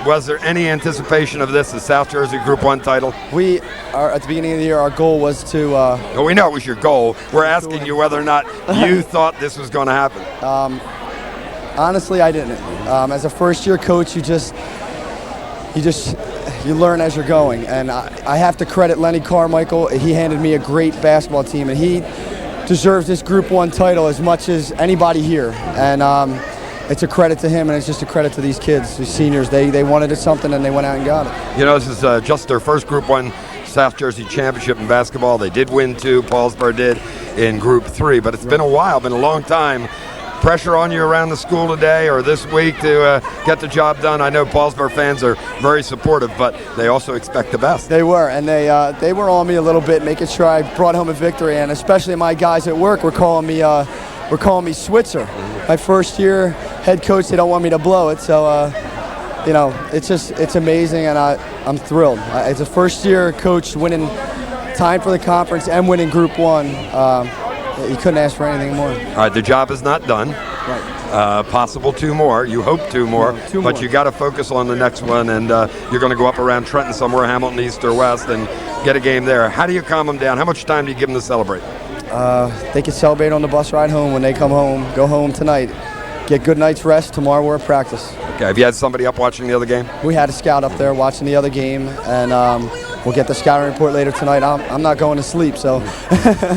was there any anticipation of this, the South Jersey Group 1 title? We are, at the beginning of the year, our goal was to... well, we know it was your goal. We're asking you whether or not you thought this was going to happen. Honestly, I didn't. As a first-year coach, you learn as you're going. And I have to credit Lenny Carmichael. He handed me a great basketball team, and he deserves this Group 1 title as much as anybody here. And it's a credit to him, and it's just a credit to these kids, these seniors. They wanted something, and they went out and got it. You know, this is just their first Group 1 South Jersey championship in basketball. They did win 2, Paulsboro did in Group 3, but it's been a while, been a long time. Pressure on you around the school today or this week to get the job done? I know Paulsboro fans are very supportive, but they also expect the best. They were, and they were on me a little bit, making sure I brought home a victory, and especially my guys at work were calling me Switzer. My first year head coach, they don't want me to blow it, so you know, it's amazing, and I'm thrilled. As a first year coach, winning time for the conference and winning Group 1, you couldn't ask for anything more. All right, the job is not done. Right. Possible 2 more. You hope 2 more, but you got to focus on the next one, and you're going to go up around Trenton somewhere, Hamilton East or West, and get a game there. How do you calm them down? How much time do you give them to celebrate? They can celebrate on the bus ride home when they come home. Go home tonight. Get good night's rest. Tomorrow we're at practice. Okay. Have you had somebody up watching the other game? We had a scout up there watching the other game, and we'll get the scouting report later tonight. I'm not going to sleep, so.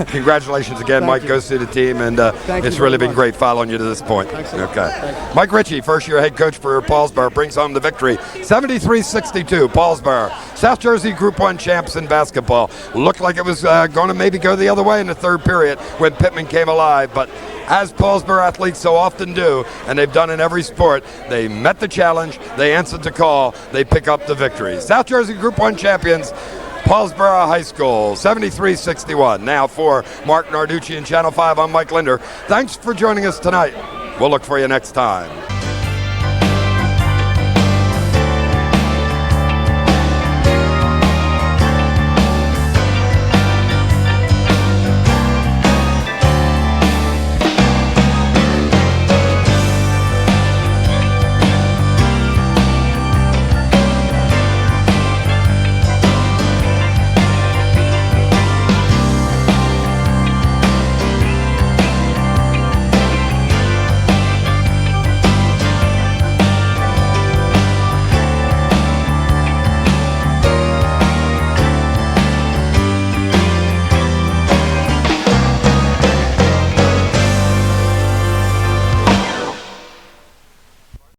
Congratulations again, Mike. Go see the team, and it's really been great following you to this point. Okay. Mike Ritchie, first-year head coach for Paulsboro, brings home the victory, 73-62. Paulsboro, South Jersey Group 1 champs in basketball. Looked like it was going to maybe go the other way in the third period when Pitman came alive, but as Paulsboro athletes so often do, and they've done in every sport, they met the challenge, they answered the call, they pick up the victory. South Jersey Group 1 champions, Paulsboro High School, 73-61. Now for Marc Narducci and Channel 5, I'm Mike Lindner. Thanks for joining us tonight. We'll look for you next time.